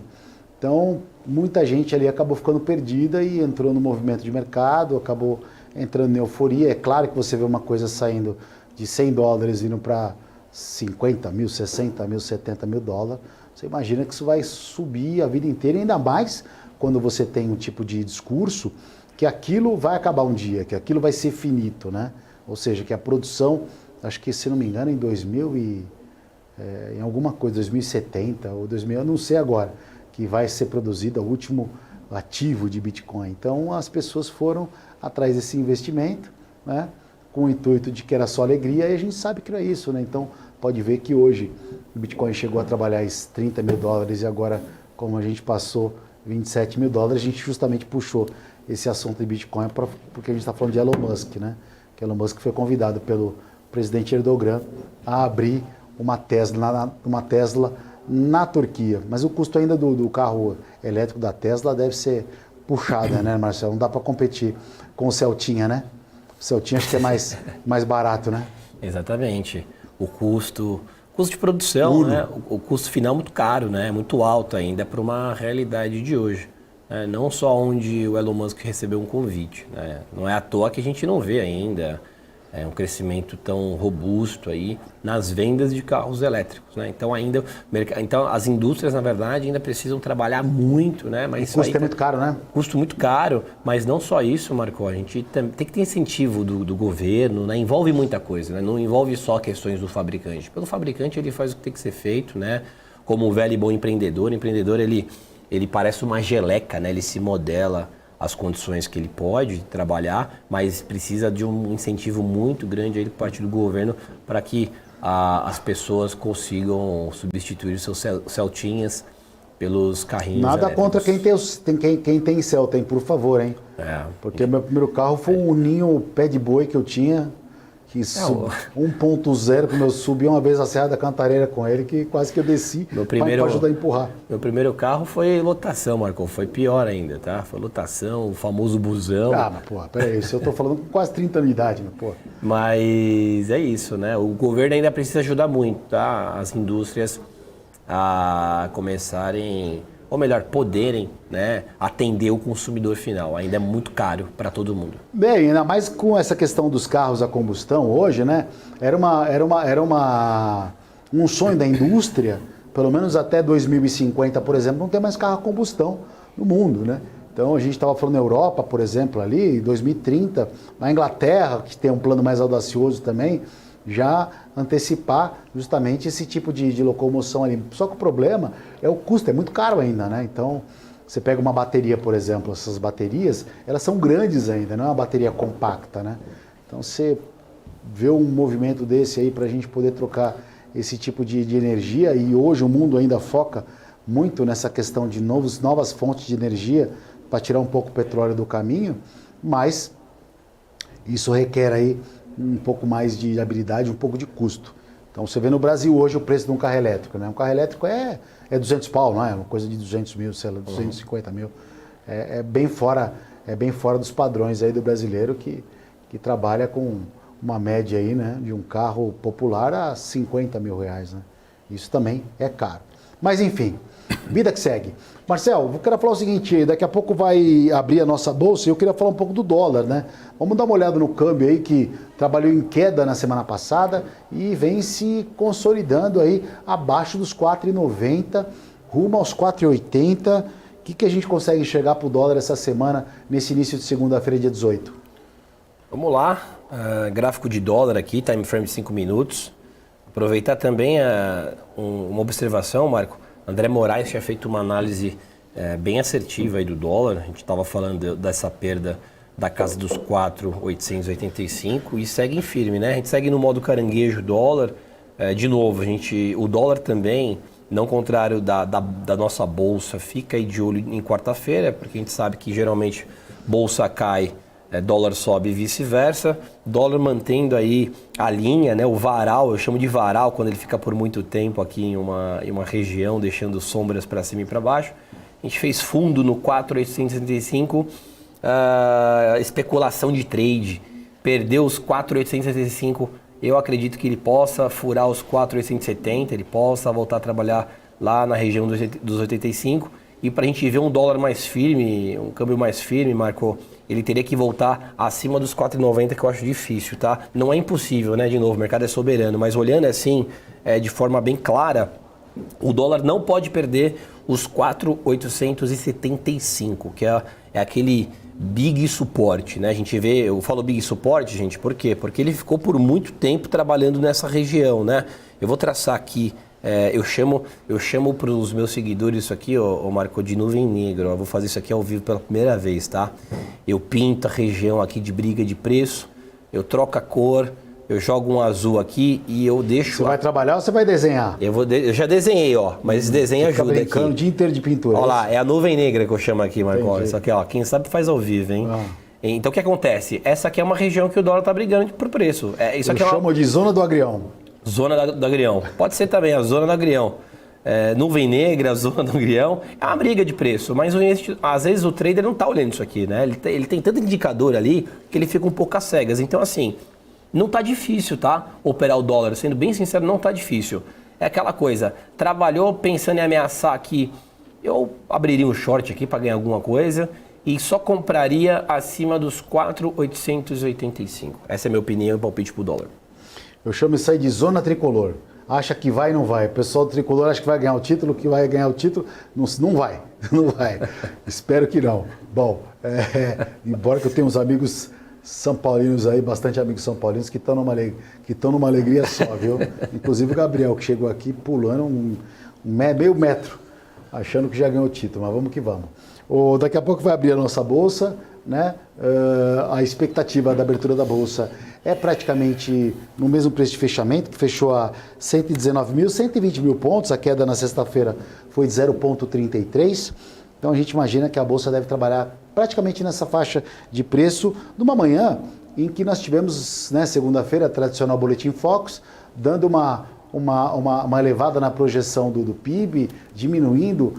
Então, muita gente ali acabou ficando perdida e entrou no movimento de mercado, acabou entrando em euforia. É claro que você vê uma coisa saindo de $100 indo para 50 mil, 60 mil, 70 mil dólares. Você imagina que isso vai subir a vida inteira, ainda mais quando você tem um tipo de discurso que aquilo vai acabar um dia, que aquilo vai ser finito, né? Ou seja, que a produção, acho que se não me engano, em 2070 ou 2000, eu não sei agora, que vai ser produzido o último ativo de Bitcoin. Então as pessoas foram atrás desse investimento, né, com o intuito de que era só alegria, e a gente sabe que não é isso, né? Então pode ver que hoje o Bitcoin chegou a trabalhar esses $30 mil e agora, como a gente passou $27 mil, a gente justamente puxou esse assunto de Bitcoin porque a gente está falando de Elon Musk, né? Que Elon Musk foi convidado pelo presidente Erdogan a abrir uma Tesla na Turquia. Mas o custo ainda do carro elétrico da Tesla deve ser puxada, né, Marcelo? Não dá para competir com o Celtinha, né? O Celtinha acho que é mais barato, né? Exatamente. O custo de produção, né? O custo final é muito caro, né? Muito alto ainda para uma realidade de hoje. né? Não só onde o Elon Musk recebeu um convite, né? Não é à toa que a gente não vê ainda um crescimento tão robusto aí nas vendas de carros elétricos, né? Então as indústrias, na verdade, ainda precisam trabalhar muito, né? Mas o custo é muito caro, né? Custo muito caro, mas não só isso, Marco, a gente tem que ter incentivo do governo, né? Envolve muita coisa, né? Não envolve só questões do fabricante. Pelo fabricante, ele faz o que tem que ser feito, né? Como um velho e bom empreendedor. O empreendedor, ele parece uma geleca, né? Ele se modela as condições que ele pode trabalhar, mas precisa de um incentivo muito grande aí por parte do governo para que as pessoas consigam substituir os seus Celtinhas pelos carrinhos Nada elétricos. contra quem tem Celta, hein? Por favor, hein? Porque meu primeiro carro foi um Ninho pé de boi que eu tinha, que 1.0, como eu subi uma vez a Serra da Cantareira com ele, que quase que eu desci para ajudar a empurrar. Meu primeiro carro foi lotação, Marco, foi pior ainda, tá? Foi lotação, o famoso busão. Ah, mas porra, peraí, isso eu tô falando com quase 30 anos de idade, meu porra. Mas é isso, né? O governo ainda precisa ajudar muito, tá? As indústrias a começarem, ou melhor, poderem, né, atender o consumidor final. Ainda é muito caro para todo mundo. Bem, ainda mais com essa questão dos carros a combustão hoje, né? Era um sonho da indústria, pelo menos até 2050, por exemplo, não ter mais carro a combustão no mundo, né? Então a gente estava falando na Europa, por exemplo, ali, em 2030, na Inglaterra, que tem um plano mais audacioso também, já antecipar justamente esse tipo de locomoção ali. Só que o problema é o custo, é muito caro ainda, né? Então, você pega uma bateria, por exemplo, essas baterias, elas são grandes ainda, não é uma bateria compacta, né? Então, você vê um movimento desse aí para a gente poder trocar esse tipo de energia, e hoje o mundo ainda foca muito nessa questão de novas fontes de energia para tirar um pouco o petróleo do caminho, mas isso requer aí um pouco mais de habilidade, um pouco de custo. Então você vê no Brasil hoje o preço de um carro elétrico, né? Um carro elétrico é 200 pau, não é? Uma coisa de 200 mil, sei lá, 250 mil. É bem fora dos padrões aí do brasileiro que trabalha com uma média aí, né, de um carro popular a 50 mil reais, né? Isso também é caro. Mas enfim, vida que segue. Marcel, eu quero falar o seguinte, daqui a pouco vai abrir a nossa bolsa e eu queria falar um pouco do dólar, né? Vamos dar uma olhada no câmbio aí que trabalhou em queda na semana passada e vem se consolidando aí abaixo dos 4,90, rumo aos 4,80. O que a gente consegue enxergar para o dólar essa semana, nesse início de segunda-feira, dia 18? Vamos lá, gráfico de dólar aqui, time frame de 5 minutos. Aproveitar também uma observação, Marco. André Moraes tinha feito uma análise bem assertiva aí do dólar. A gente estava falando dessa perda da casa dos 4,885 e segue em firme, né? A gente segue no modo caranguejo dólar. De novo, o dólar também, não contrário da nossa bolsa, fica aí de olho em quarta-feira, porque a gente sabe que geralmente bolsa cai, dólar sobe e vice-versa. Dólar mantendo aí a linha, né? O varal, eu chamo de varal quando ele fica por muito tempo aqui em uma região, deixando sombras para cima e para baixo. A gente fez fundo no 4,865, especulação de trade, perdeu os 4,865. Eu acredito que ele possa furar os 4,870, ele possa voltar a trabalhar lá na região dos 85. E para a gente ver um dólar mais firme, um câmbio mais firme, Marco, ele teria que voltar acima dos 4,90, que eu acho difícil, tá? Não é impossível, né? De novo, o mercado é soberano, mas olhando assim, de forma bem clara, o dólar não pode perder os 4,875, que é aquele big suporte, né? A gente vê, eu falo big suporte, gente, por quê? Porque ele ficou por muito tempo trabalhando nessa região, né? Eu vou traçar aqui. Eu chamo para os meus seguidores isso aqui, ó, Marco, de nuvem negra. Eu vou fazer isso aqui ao vivo pela primeira vez, tá? Eu pinto a região aqui de briga de preço, eu troco a cor, eu jogo um azul aqui e eu deixo... Você vai trabalhar ou você vai desenhar? Eu já desenhei, ó, mas esse desenho ajuda aqui. O dia inteiro de pintura. Olha lá, é a nuvem negra que eu chamo aqui, Marco. Isso aqui, ó, quem sabe faz ao vivo, hein? Então o que acontece? Essa aqui é uma região que o dólar tá brigando por preço. Isso aqui chamo de zona do agrião. Zona do agrião. Pode ser também a zona do agrião. Nuvem negra, zona do agrião. É uma briga de preço, mas às vezes o trader não está olhando isso aqui, né? Ele tem tanto indicador ali que ele fica um pouco às cegas. Então, assim, não está difícil, tá? Operar o dólar. Sendo bem sincero, não está difícil. É aquela coisa, trabalhou pensando em ameaçar aqui eu abriria um short aqui para ganhar alguma coisa e só compraria acima dos 4,885. Essa é a minha opinião e palpite pro dólar. Eu chamo isso aí de zona tricolor. Acha que vai e não vai. O pessoal do tricolor acha que vai ganhar o título, não vai. Não vai. Espero que não. Bom, embora que eu tenha uns amigos são paulinos aí, bastante amigos são paulinos que estão numa alegria só, viu? Inclusive o Gabriel, que chegou aqui pulando meio metro, achando que já ganhou o título, mas vamos que vamos. Daqui a pouco vai abrir a nossa bolsa, né? A expectativa da abertura da bolsa é praticamente no mesmo preço de fechamento, que fechou a 119 mil pontos, a queda na sexta-feira foi de 0,33. Então a gente imagina que a bolsa deve trabalhar praticamente nessa faixa de preço numa manhã em que nós tivemos, né, segunda-feira, tradicional Boletim Focus, dando uma elevada na projeção do PIB, diminuindo,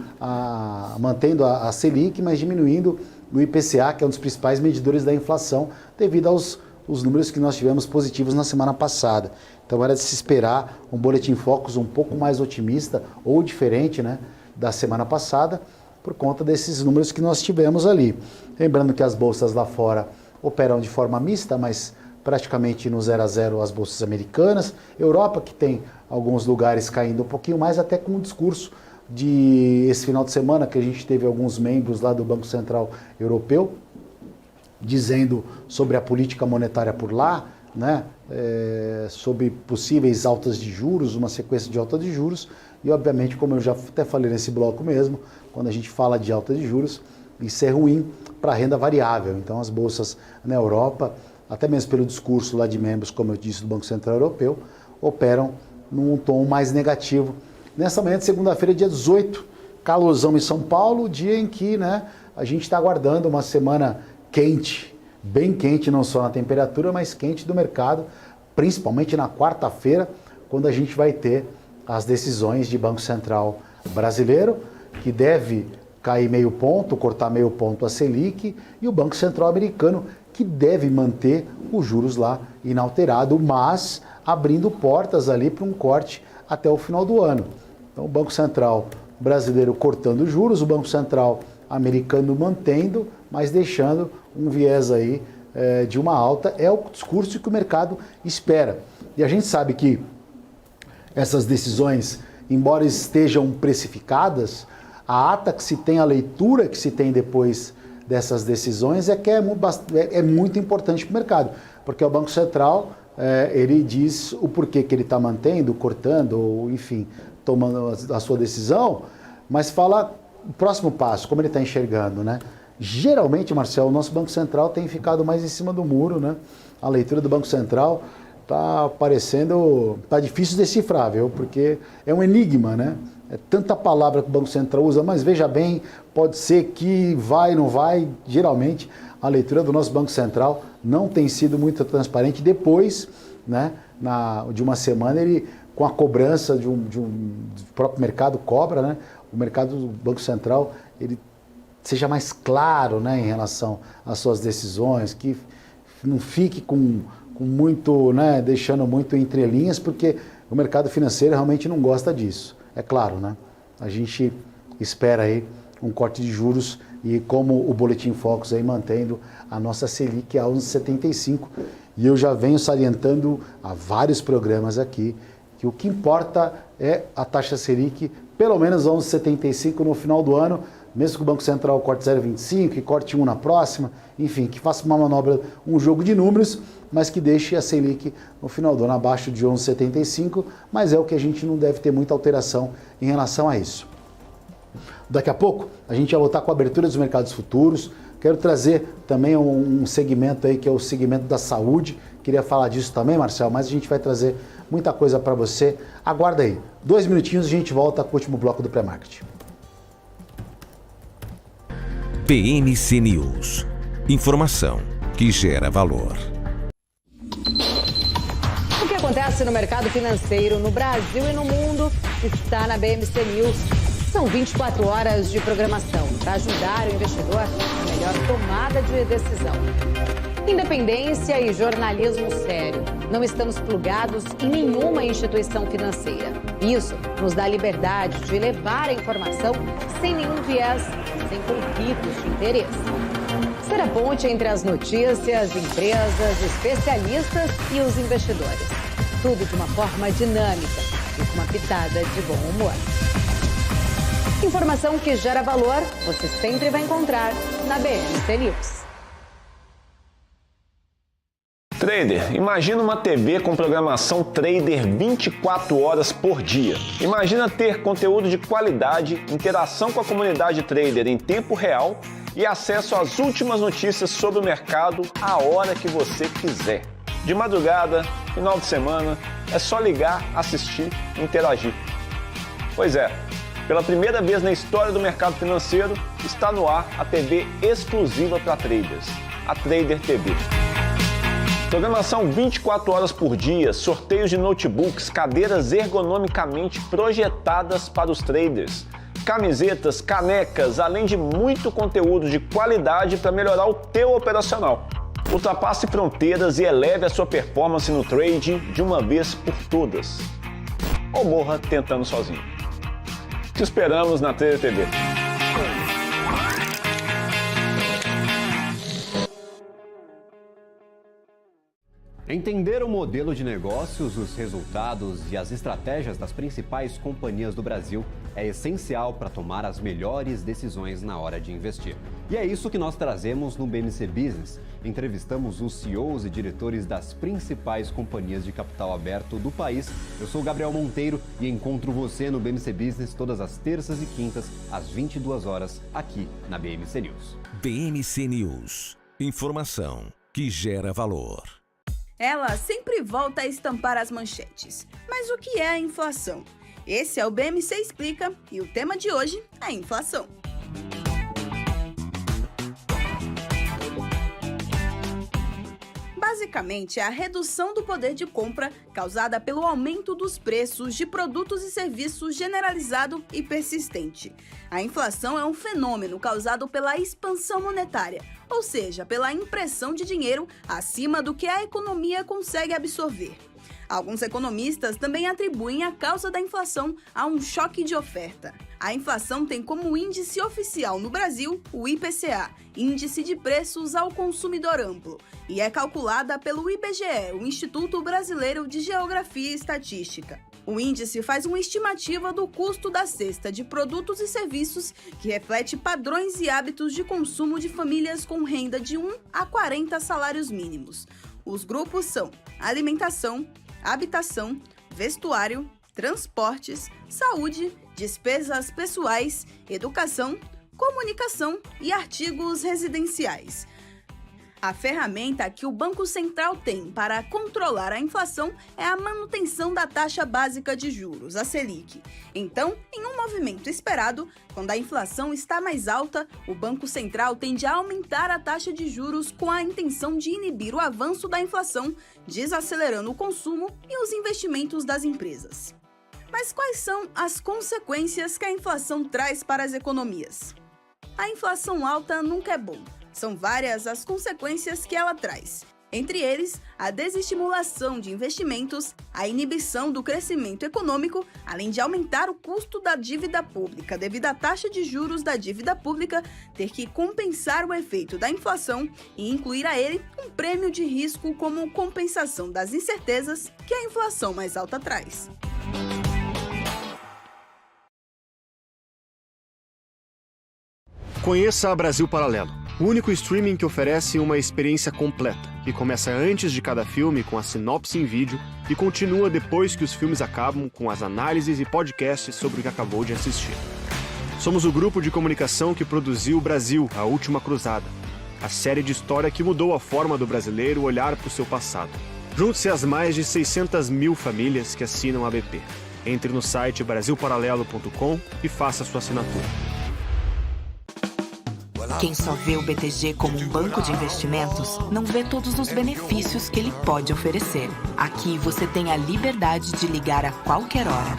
mantendo a Selic, mas diminuindo o IPCA, que é um dos principais medidores da inflação, devido aos números que nós tivemos positivos na semana passada. Então era de se esperar um Boletim Focus um pouco mais otimista ou diferente, né, da semana passada, por conta desses números que nós tivemos ali. Lembrando que as bolsas lá fora operam de forma mista, mas praticamente no 0 a 0 as bolsas americanas. Europa, que tem alguns lugares caindo um pouquinho mais, até com o discurso de esse final de semana, que a gente teve alguns membros lá do Banco Central Europeu, dizendo sobre a política monetária por lá, né, sobre possíveis altas de juros, uma sequência de altas de juros, e obviamente, como eu já até falei nesse bloco mesmo, quando a gente fala de alta de juros, isso é ruim para a renda variável. Então as bolsas na Europa, até mesmo pelo discurso lá de membros, como eu disse, do Banco Central Europeu, operam num tom mais negativo. Nessa manhã de segunda-feira, dia 18, calorzão em São Paulo, dia em que, né, a gente está aguardando uma semana quente, bem quente, não só na temperatura, mas quente do mercado, principalmente na quarta-feira, quando a gente vai ter as decisões de Banco Central brasileiro, que deve cair meio ponto, cortar meio ponto a Selic, e o Banco Central americano, que deve manter os juros lá inalterado, mas abrindo portas ali para um corte até o final do ano. Então o Banco Central brasileiro cortando juros, o Banco Central americano mantendo, mas deixando um viés aí de uma alta, é o discurso que o mercado espera. E a gente sabe que essas decisões, embora estejam precificadas, a ata que se tem, a leitura que se tem depois dessas decisões é muito importante para o mercado, porque o Banco Central, ele diz o porquê que ele está mantendo, cortando, ou enfim, tomando a sua decisão, mas fala o próximo passo, como ele está enxergando, né? Geralmente, Marcelo, o nosso Banco Central tem ficado mais em cima do muro, né? A leitura do Banco Central tá difícil decifrar, viu? Porque é um enigma, né? É tanta palavra que o Banco Central usa, mas veja bem, pode ser que vai, não vai. Geralmente, a leitura do nosso Banco Central não tem sido muito transparente. Depois, né, de uma semana, ele, com a cobrança do próprio mercado, cobra, né? O mercado do Banco Central, ele seja mais claro, né, em relação às suas decisões, que não fique com muito, né, deixando muito entre linhas, porque o mercado financeiro realmente não gosta disso. É claro, né? A gente espera aí um corte de juros e como o Boletim Focus aí mantendo a nossa Selic a 11,75. E eu já venho salientando há vários programas aqui que o que importa é a taxa Selic pelo menos 11,75 no final do ano, mesmo que o Banco Central corte 0,25 e corte 1 na próxima, enfim, que faça uma manobra, um jogo de números, mas que deixe a Selic no final do ano abaixo de 11,75, mas é o que a gente não deve ter muita alteração em relação a isso. Daqui a pouco a gente vai voltar com a abertura dos mercados futuros. Quero trazer também um segmento aí que é o segmento da saúde. Queria falar disso também, Marcelo, mas a gente vai trazer muita coisa para você. Aguarda aí, 2 minutinhos e a gente volta com o último bloco do pré-market. PMC News. Informação que gera valor. O que acontece no mercado financeiro no Brasil e no mundo está na BMC News. São 24 horas de programação para ajudar o investidor na melhor tomada de decisão. Independência e jornalismo sério. Não estamos plugados em nenhuma instituição financeira. Isso nos dá liberdade de levar a informação sem nenhum viés, sem conflitos de interesse. Ser a ponte entre as notícias, empresas, especialistas e os investidores. Tudo de uma forma dinâmica e com uma pitada de bom humor. Informação que gera valor, você sempre vai encontrar na BMC News. Trader, imagina uma TV com programação trader 24 horas por dia. Imagina ter conteúdo de qualidade, interação com a comunidade trader em tempo real e acesso às últimas notícias sobre o mercado a hora que você quiser. De madrugada, final de semana, é só ligar, assistir e interagir. Pois é, pela primeira vez na história do mercado financeiro, está no ar a TV exclusiva para traders, a Trader TV. Programação 24 horas por dia, sorteios de notebooks, cadeiras ergonomicamente projetadas para os traders, camisetas, canecas, além de muito conteúdo de qualidade para melhorar o teu operacional. Ultrapasse fronteiras e eleve a sua performance no trade de uma vez por todas. Ou morra tentando sozinho. Te esperamos na Trader TV. Entender o modelo de negócios, os resultados e as estratégias das principais companhias do Brasil é essencial para tomar as melhores decisões na hora de investir. E é isso que nós trazemos no BMC Business. Entrevistamos os CEOs e diretores das principais companhias de capital aberto do país. Eu sou Gabriel Monteiro e encontro você no BMC Business todas as terças e quintas, às 22 horas, aqui na BMC News. BMC News. Informação que gera valor. Ela sempre volta a estampar as manchetes. Mas o que é a inflação? Esse é o BMC Explica e o tema de hoje é a inflação. Basicamente, é a redução do poder de compra causada pelo aumento dos preços de produtos e serviços generalizado e persistente. A inflação é um fenômeno causado pela expansão monetária, ou seja, pela impressão de dinheiro acima do que a economia consegue absorver. Alguns economistas também atribuem a causa da inflação a um choque de oferta. A inflação tem como índice oficial no Brasil o IPCA, Índice de Preços ao Consumidor Amplo, e é calculada pelo IBGE, o Instituto Brasileiro de Geografia e Estatística. O índice faz uma estimativa do custo da cesta de produtos e serviços que reflete padrões e hábitos de consumo de famílias com renda de 1 a 40 salários mínimos. Os grupos são alimentação, habitação, vestuário, transportes, saúde, despesas pessoais, educação, comunicação e artigos residenciais. A ferramenta que o Banco Central tem para controlar a inflação é a manutenção da taxa básica de juros, a Selic. Então, em um movimento esperado, quando a inflação está mais alta, o Banco Central tende a aumentar a taxa de juros com a intenção de inibir o avanço da inflação, desacelerando o consumo e os investimentos das empresas. Mas quais são as consequências que a inflação traz para as economias? A inflação alta nunca é bom. São várias as consequências que ela traz. Entre eles, a desestimulação de investimentos, a inibição do crescimento econômico, além de aumentar o custo da dívida pública devido à taxa de juros da dívida pública ter que compensar o efeito da inflação e incluir a ele um prêmio de risco como compensação das incertezas que a inflação mais alta traz. Conheça a Brasil Paralelo, o único streaming que oferece uma experiência completa, que começa antes de cada filme com a sinopse em vídeo e continua depois que os filmes acabam com as análises e podcasts sobre o que acabou de assistir. Somos o grupo de comunicação que produziu Brasil, a Última Cruzada, a série de história que mudou a forma do brasileiro olhar para o seu passado. Junte-se às mais de 600 mil famílias que assinam a BP. Entre no site brasilparalelo.com e faça sua assinatura. Quem só vê o BTG como um banco de investimentos, não vê todos os benefícios que ele pode oferecer. Aqui você tem a liberdade de ligar a qualquer hora.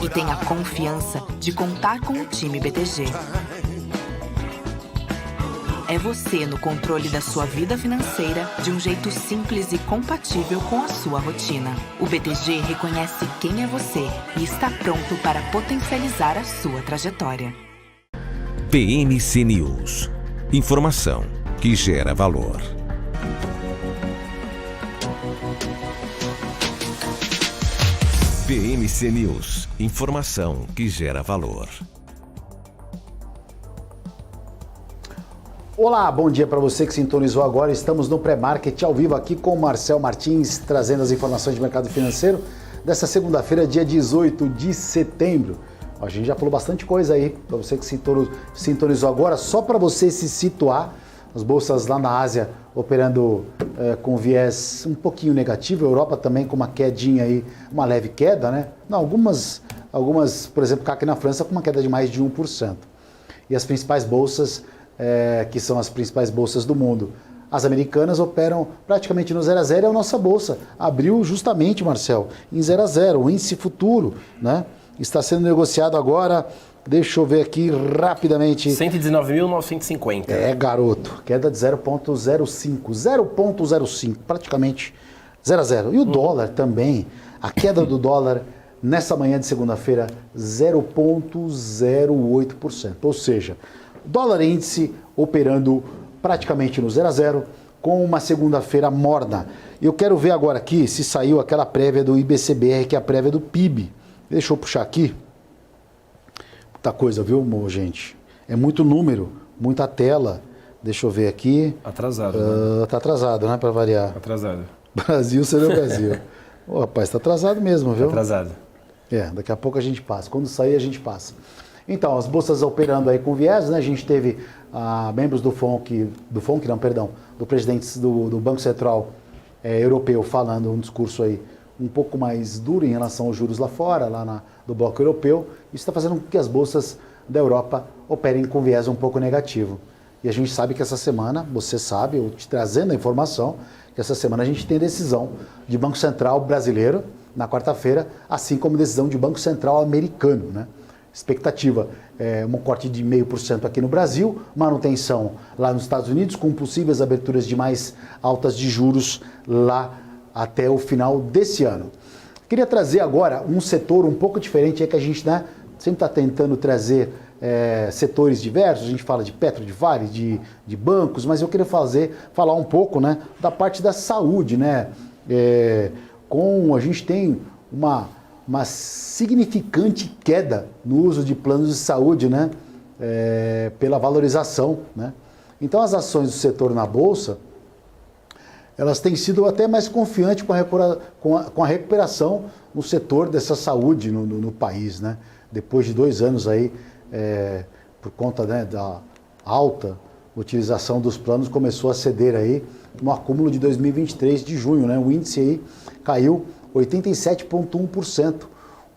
E tem a confiança de contar com o time BTG. é você no controle da sua vida financeira de um jeito simples e compatível com a sua rotina. O BTG reconhece quem é você e está pronto para potencializar a sua trajetória. PMC News. Informação que gera valor. PMC News. Informação que gera valor. Olá, bom dia para você que sintonizou agora. Estamos no pré-market ao vivo aqui com o Marcel Martins, trazendo as informações de mercado financeiro dessa segunda-feira, dia 18 de setembro. A gente já falou bastante coisa aí, para você que sintonizou agora. Só para você se situar, as bolsas lá na Ásia operando com viés um pouquinho negativo, a Europa também com uma quedinha aí, uma leve queda, né? Não, algumas, por exemplo, aqui na França com uma queda de mais de 1%. E as principais bolsas, que são as principais bolsas do mundo, as americanas operam praticamente no 0 a 0 e a nossa bolsa abriu justamente, Marcel, em 0 a 0, o índice futuro, né? Está sendo negociado agora, deixa eu ver aqui rapidamente. 119.950. Garoto, queda de 0,05, praticamente 0 a 0. E o dólar também, a queda do dólar nessa manhã de segunda-feira, 0,08%. Ou seja, dólar índice operando praticamente no 0 a 0, com uma segunda-feira morna. Eu quero ver agora aqui se saiu aquela prévia do IBCBR, que é a prévia do PIB. Deixa eu puxar aqui. Muita coisa, viu, gente? É muito número, muita tela. Deixa eu ver aqui. Atrasado. Né? Tá atrasado, né, para variar. Atrasado. Brasil será o Brasil. Ô, rapaz, tá atrasado mesmo, viu? Tá atrasado. Daqui a pouco a gente passa. Quando sair, a gente passa. Então, as bolsas operando aí com viés, né? A gente teve membros do presidente do Banco Central Europeu falando um discurso aí um pouco mais duro em relação aos juros lá fora, do bloco europeu. Isso está fazendo com que as bolsas da Europa operem com viés um pouco negativo. E a gente sabe que essa semana, você sabe, eu te trazendo a informação, que essa semana a gente tem decisão de Banco Central brasileiro na quarta-feira, assim como decisão de Banco Central americano, né? Expectativa é um corte de 0,5% aqui no Brasil, manutenção lá nos Estados Unidos, com possíveis aberturas de mais altas de juros lá até o final desse ano. Queria trazer agora um setor um pouco diferente, que a gente, né, sempre está tentando trazer setores diversos. A gente fala de Petro, de Vale, de bancos, mas eu queria falar um pouco, né, da parte da saúde, né? A gente tem uma significante queda no uso de planos de saúde, né, pela valorização, né? Então as ações do setor na Bolsa, elas têm sido até mais confiantes com a recuperação no setor dessa saúde no país, né? Depois de 2 anos aí, por conta, né, da alta utilização dos planos, começou a ceder aí no acúmulo de 2023 de junho, né? O índice aí caiu 87,1%.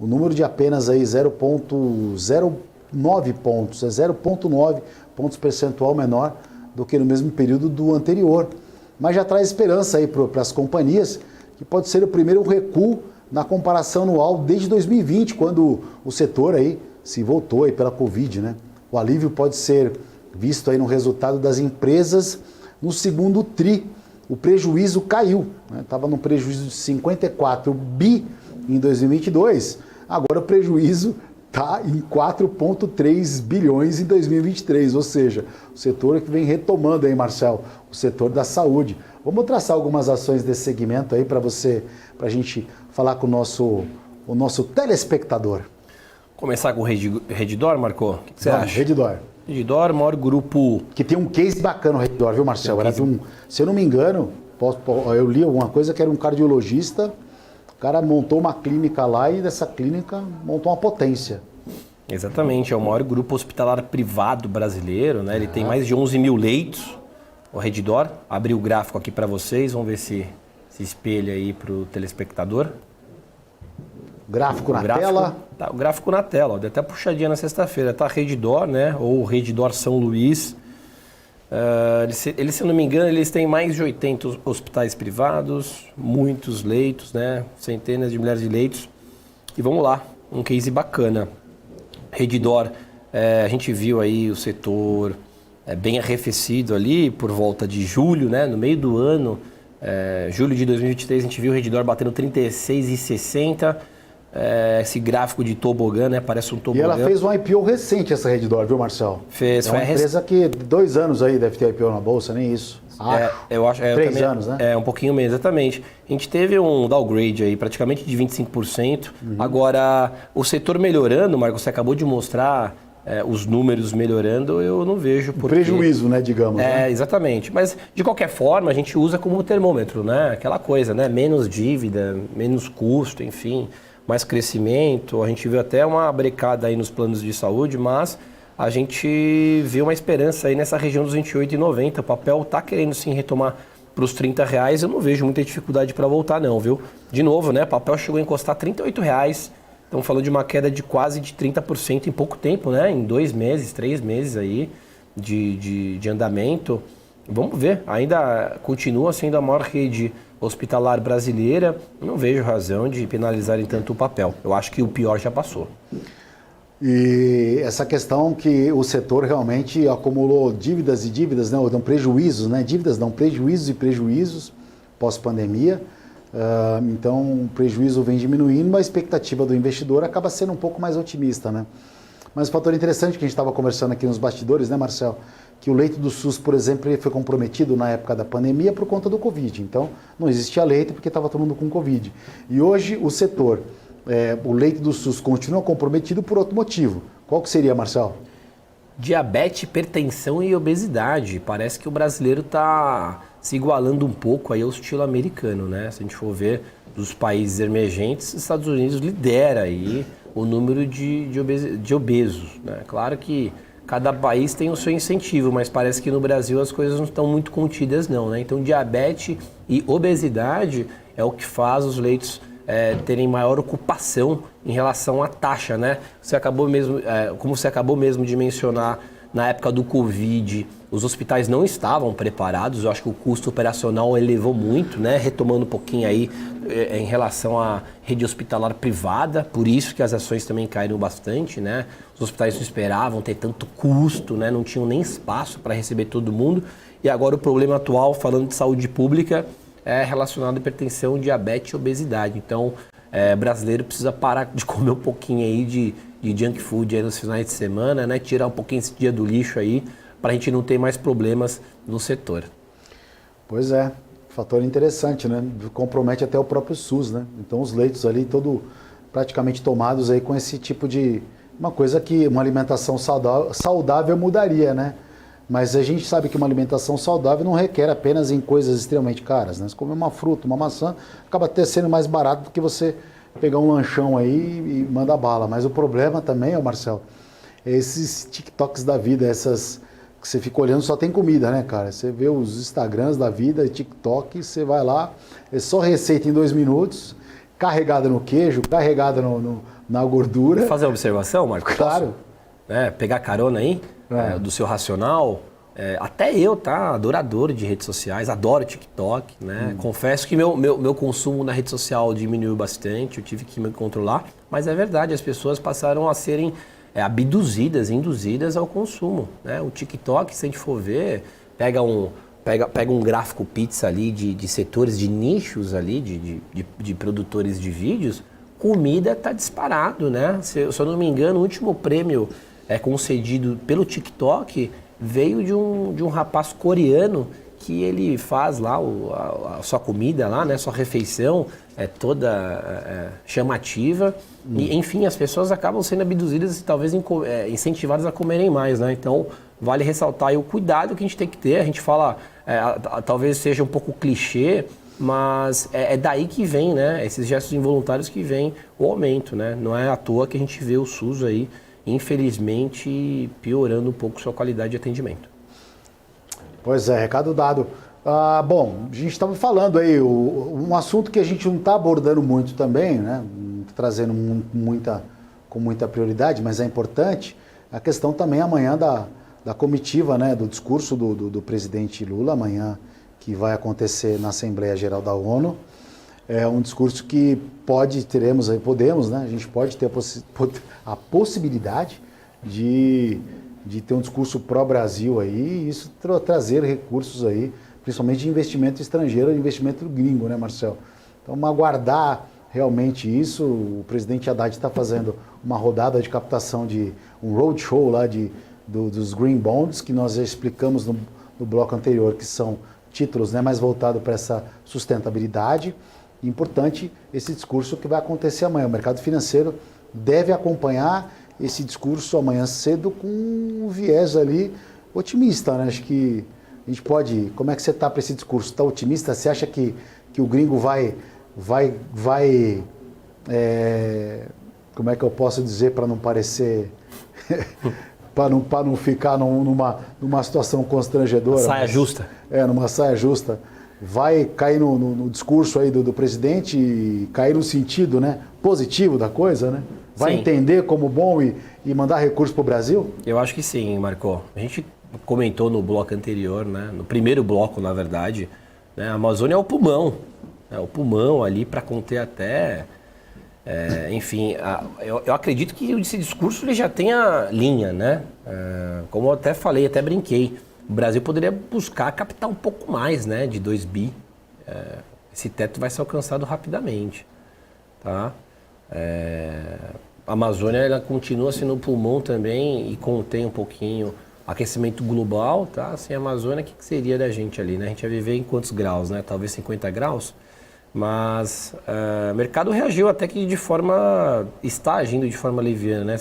O número de apenas aí 0,09 pontos, 0,9 pontos percentual menor do que no mesmo período do anterior. Mas já traz esperança aí para as companhias, que pode ser o primeiro recuo na comparação anual desde 2020, quando o setor aí se voltou aí pela Covid, né? O alívio pode ser visto aí no resultado das empresas no segundo tri. O prejuízo caiu, estava num prejuízo de 54 bi em 2022, agora o prejuízo está em 4,3 bilhões em 2023, ou seja, o setor que vem retomando aí, Marcel, o setor da saúde. Vamos traçar algumas ações desse segmento aí para a gente falar com o nosso telespectador. Começar com o Redditor, Marco? O que você acha? Redditor. Redditor, maior grupo... Que tem um case bacana o Redditor, viu, Marcel? Era se eu não me engano, eu li alguma coisa que era um cardiologista, o cara montou uma clínica lá e dessa clínica montou uma potência. Exatamente, é o maior grupo hospitalar privado brasileiro, né? Ele tem mais de 11 mil leitos, o Redditor. Abri o gráfico aqui para vocês, vamos ver se espelha aí para o telespectador. Gráfico na tela. Tá, o gráfico na tela, ó, deu até puxadinha na sexta-feira. Tá Redditor, né? Ou Redditor São Luís. Eles, se eu não me engano, eles têm mais de 80 hospitais privados, muitos leitos, né? Centenas de milhares de leitos. E vamos lá, um case bacana. Redditor, a gente viu aí o setor bem arrefecido ali por volta de julho, né? No meio do ano, julho de 2023, a gente viu o Redditor batendo 36,60. Esse gráfico de tobogã, né? Parece um tobogã. E ela fez um IPO recente, essa Redditor, viu, Marcel? Fez. É uma empresa que 2 anos aí deve ter IPO na bolsa, nem isso. Eu acho. 3 anos, né? Um pouquinho menos, exatamente. A gente teve um downgrade aí, praticamente de 25%. Agora, o setor melhorando, Marcos, você acabou de mostrar os números melhorando, eu não vejo por prejuízo, né, digamos. Né? Exatamente. Mas, de qualquer forma, a gente usa como termômetro, né? Aquela coisa, né? Menos dívida, menos custo, enfim, mais crescimento. A gente viu até uma brecada aí nos planos de saúde, mas a gente vê uma esperança aí nessa região dos 28,90. O papel está querendo sim retomar para os R$30. Eu não vejo muita dificuldade para voltar não, viu? De novo, né? O papel chegou a encostar R$38. Estamos falando de uma queda de quase de 30% em pouco tempo, né? Em 2 meses, 3 meses aí de andamento. Vamos ver. Ainda continua sendo a maior rede hospitalar brasileira. Eu não vejo razão de penalizarem tanto o papel. Eu acho que o pior já passou. E essa questão que o setor realmente acumulou dívidas e dívidas, né? Ou dão prejuízos, né? Dívidas dão prejuízos e prejuízos pós-pandemia. Então o prejuízo vem diminuindo, mas a expectativa do investidor acaba sendo um pouco mais otimista, né? Mas um fator interessante que a gente estava conversando aqui nos bastidores, né, Marcel? Que o leito do SUS, por exemplo, ele foi comprometido na época da pandemia por conta do Covid. Então não existia leito porque estava todo mundo com Covid. E hoje o setor, o leito do SUS continua comprometido por outro motivo. Qual que seria, Marcel? Diabetes, hipertensão e obesidade. Parece que o brasileiro está se igualando um pouco aí ao estilo americano, né? Se a gente for ver dos países emergentes, os Estados Unidos lidera aí o número de obesos, né? Claro que cada país tem o seu incentivo, mas parece que no Brasil as coisas não estão muito contidas não, né? Então diabetes e obesidade é o que faz os leitos terem maior ocupação em relação à taxa, né? Como você acabou mesmo de mencionar, na época do Covid, os hospitais não estavam preparados. Eu acho que o custo operacional elevou muito, né? Retomando um pouquinho aí em relação à rede hospitalar privada, por isso que as ações também caíram bastante, né? Os hospitais não esperavam ter tanto custo, né? Não tinham nem espaço para receber todo mundo. E agora o problema atual, falando de saúde pública, é relacionado à hipertensão, diabetes e obesidade. Então, brasileiro precisa parar de comer um pouquinho aí de junk food aí nos finais de semana, né? Tirar um pouquinho esse dia do lixo aí, para a gente não ter mais problemas no setor. Pois é, fator interessante, né? Compromete até o próprio SUS, né? Então os leitos ali praticamente tomados aí com esse tipo de... Uma coisa que uma alimentação saudável mudaria, né? Mas a gente sabe que uma alimentação saudável não requer apenas em coisas extremamente caras, né? Você comer uma fruta, uma maçã, acaba até sendo mais barato do que você pegar um lanchão aí e mandar bala. Mas o problema também, Marcel, é esses TikToks da vida, essas que você fica olhando, só tem comida, né, cara? Você vê os Instagrams da vida, TikTok, você vai lá, é só receita em 2 minutos, carregada no queijo, carregada na gordura. Vou fazer uma observação, Marcos? Claro. Pegar carona aí do seu racional. Até eu, adorador de redes sociais, adoro TikTok, né? Confesso que meu consumo na rede social diminuiu bastante, eu tive que me controlar, mas é verdade, as pessoas passaram a serem abduzidas, induzidas ao consumo, né? O TikTok, se a gente for ver, pega um gráfico pizza ali de setores, de nichos ali, de produtores de vídeos, comida está disparado, né? Se eu não me engano, o último prêmio concedido pelo TikTok veio de um rapaz coreano que ele faz lá a sua comida lá, né, sua refeição toda chamativa e, enfim, as pessoas acabam sendo abduzidas e talvez incentivadas a comerem mais, né? Então, vale ressaltar aí o cuidado que a gente tem que ter. A gente fala, talvez seja um pouco clichê, mas é daí que vem, né, esses gestos involuntários que vem o aumento, né? Não é à toa que a gente vê o SUS aí, infelizmente, piorando um pouco sua qualidade de atendimento. Pois é, recado dado. Bom, a gente estava falando aí, um assunto que a gente não está abordando muito também, né? Trazendo com muita prioridade, mas é importante, a questão também amanhã da comitiva, né? Do discurso do presidente Lula, amanhã, que vai acontecer na Assembleia Geral da ONU. É um discurso que podemos, né? A gente pode ter a possibilidade de de ter um discurso pró-Brasil aí, e isso trazer recursos aí, principalmente de investimento estrangeiro, investimento gringo, né, Marcel? Então, aguardar realmente isso. O presidente Haddad está fazendo uma rodada de captação de um roadshow lá dos Green Bonds, que nós já explicamos no bloco anterior, que são títulos, né, mais voltados para essa sustentabilidade. Importante esse discurso que vai acontecer amanhã. O mercado financeiro deve acompanhar esse discurso amanhã cedo com um viés ali otimista, né? Acho que a gente pode... Como é que você está para esse discurso? Está otimista? Você acha que o gringo vai como é que eu posso dizer para não parecer... para não ficar numa situação constrangedora? Saia justa. Numa saia justa. Vai cair no discurso aí do presidente e cair no sentido, né, positivo da coisa, né? Vai Sim. entender como bom e mandar recursos para o Brasil? Eu acho que sim, Marco. A gente comentou no bloco anterior, né? No primeiro bloco, na verdade, né? A Amazônia é o pulmão. É o pulmão ali para conter até... enfim, eu acredito que esse discurso ele já tem a linha, né? Como eu até falei, até brinquei. O Brasil poderia buscar captar um pouco mais, né? De 2 bi. Esse teto vai ser alcançado rapidamente, tá? A Amazônia ela continua sendo o pulmão também e contém um pouquinho aquecimento global, tá? Sem a Amazônia, o que seria da gente ali, né? A gente ia viver em quantos graus, né? Talvez 50 graus. Mas o mercado reagiu até que está agindo de forma leviana, né?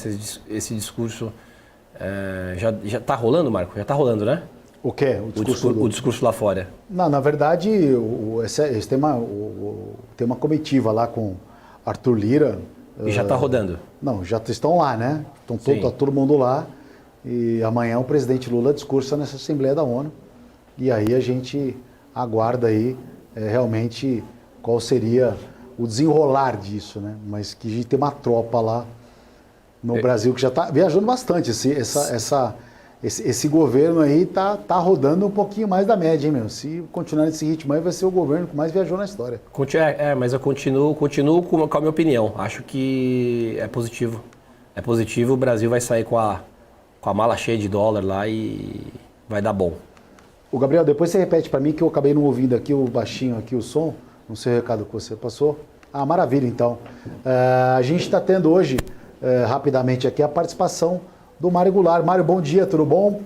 Esse discurso já está rolando, Marco? Já está rolando, né? O quê? O discurso lá fora. Não, na verdade, tem uma comitiva lá com Arthur Lira. E já está rodando? Não, já estão lá, né? Tá todo mundo lá. E amanhã o presidente Lula discursa nessa Assembleia da ONU. E aí a gente aguarda aí realmente qual seria o desenrolar disso, né? Mas que a gente tem uma tropa lá no Brasil que já está viajando bastante. Esse governo aí tá rodando um pouquinho mais da média, hein, meu? Se continuar nesse ritmo aí, vai ser o governo que mais viajou na história. Mas eu continuo com a minha opinião. Acho que é positivo. É positivo, o Brasil vai sair com a mala cheia de dólar lá e vai dar bom. O Gabriel, depois você repete para mim que eu acabei não ouvindo aqui o baixinho, aqui o som. Não sei o recado que você passou. Maravilha, então. A gente está tendo hoje, rapidamente aqui, a participação do Mário Goulart. Mário, bom dia, tudo bom?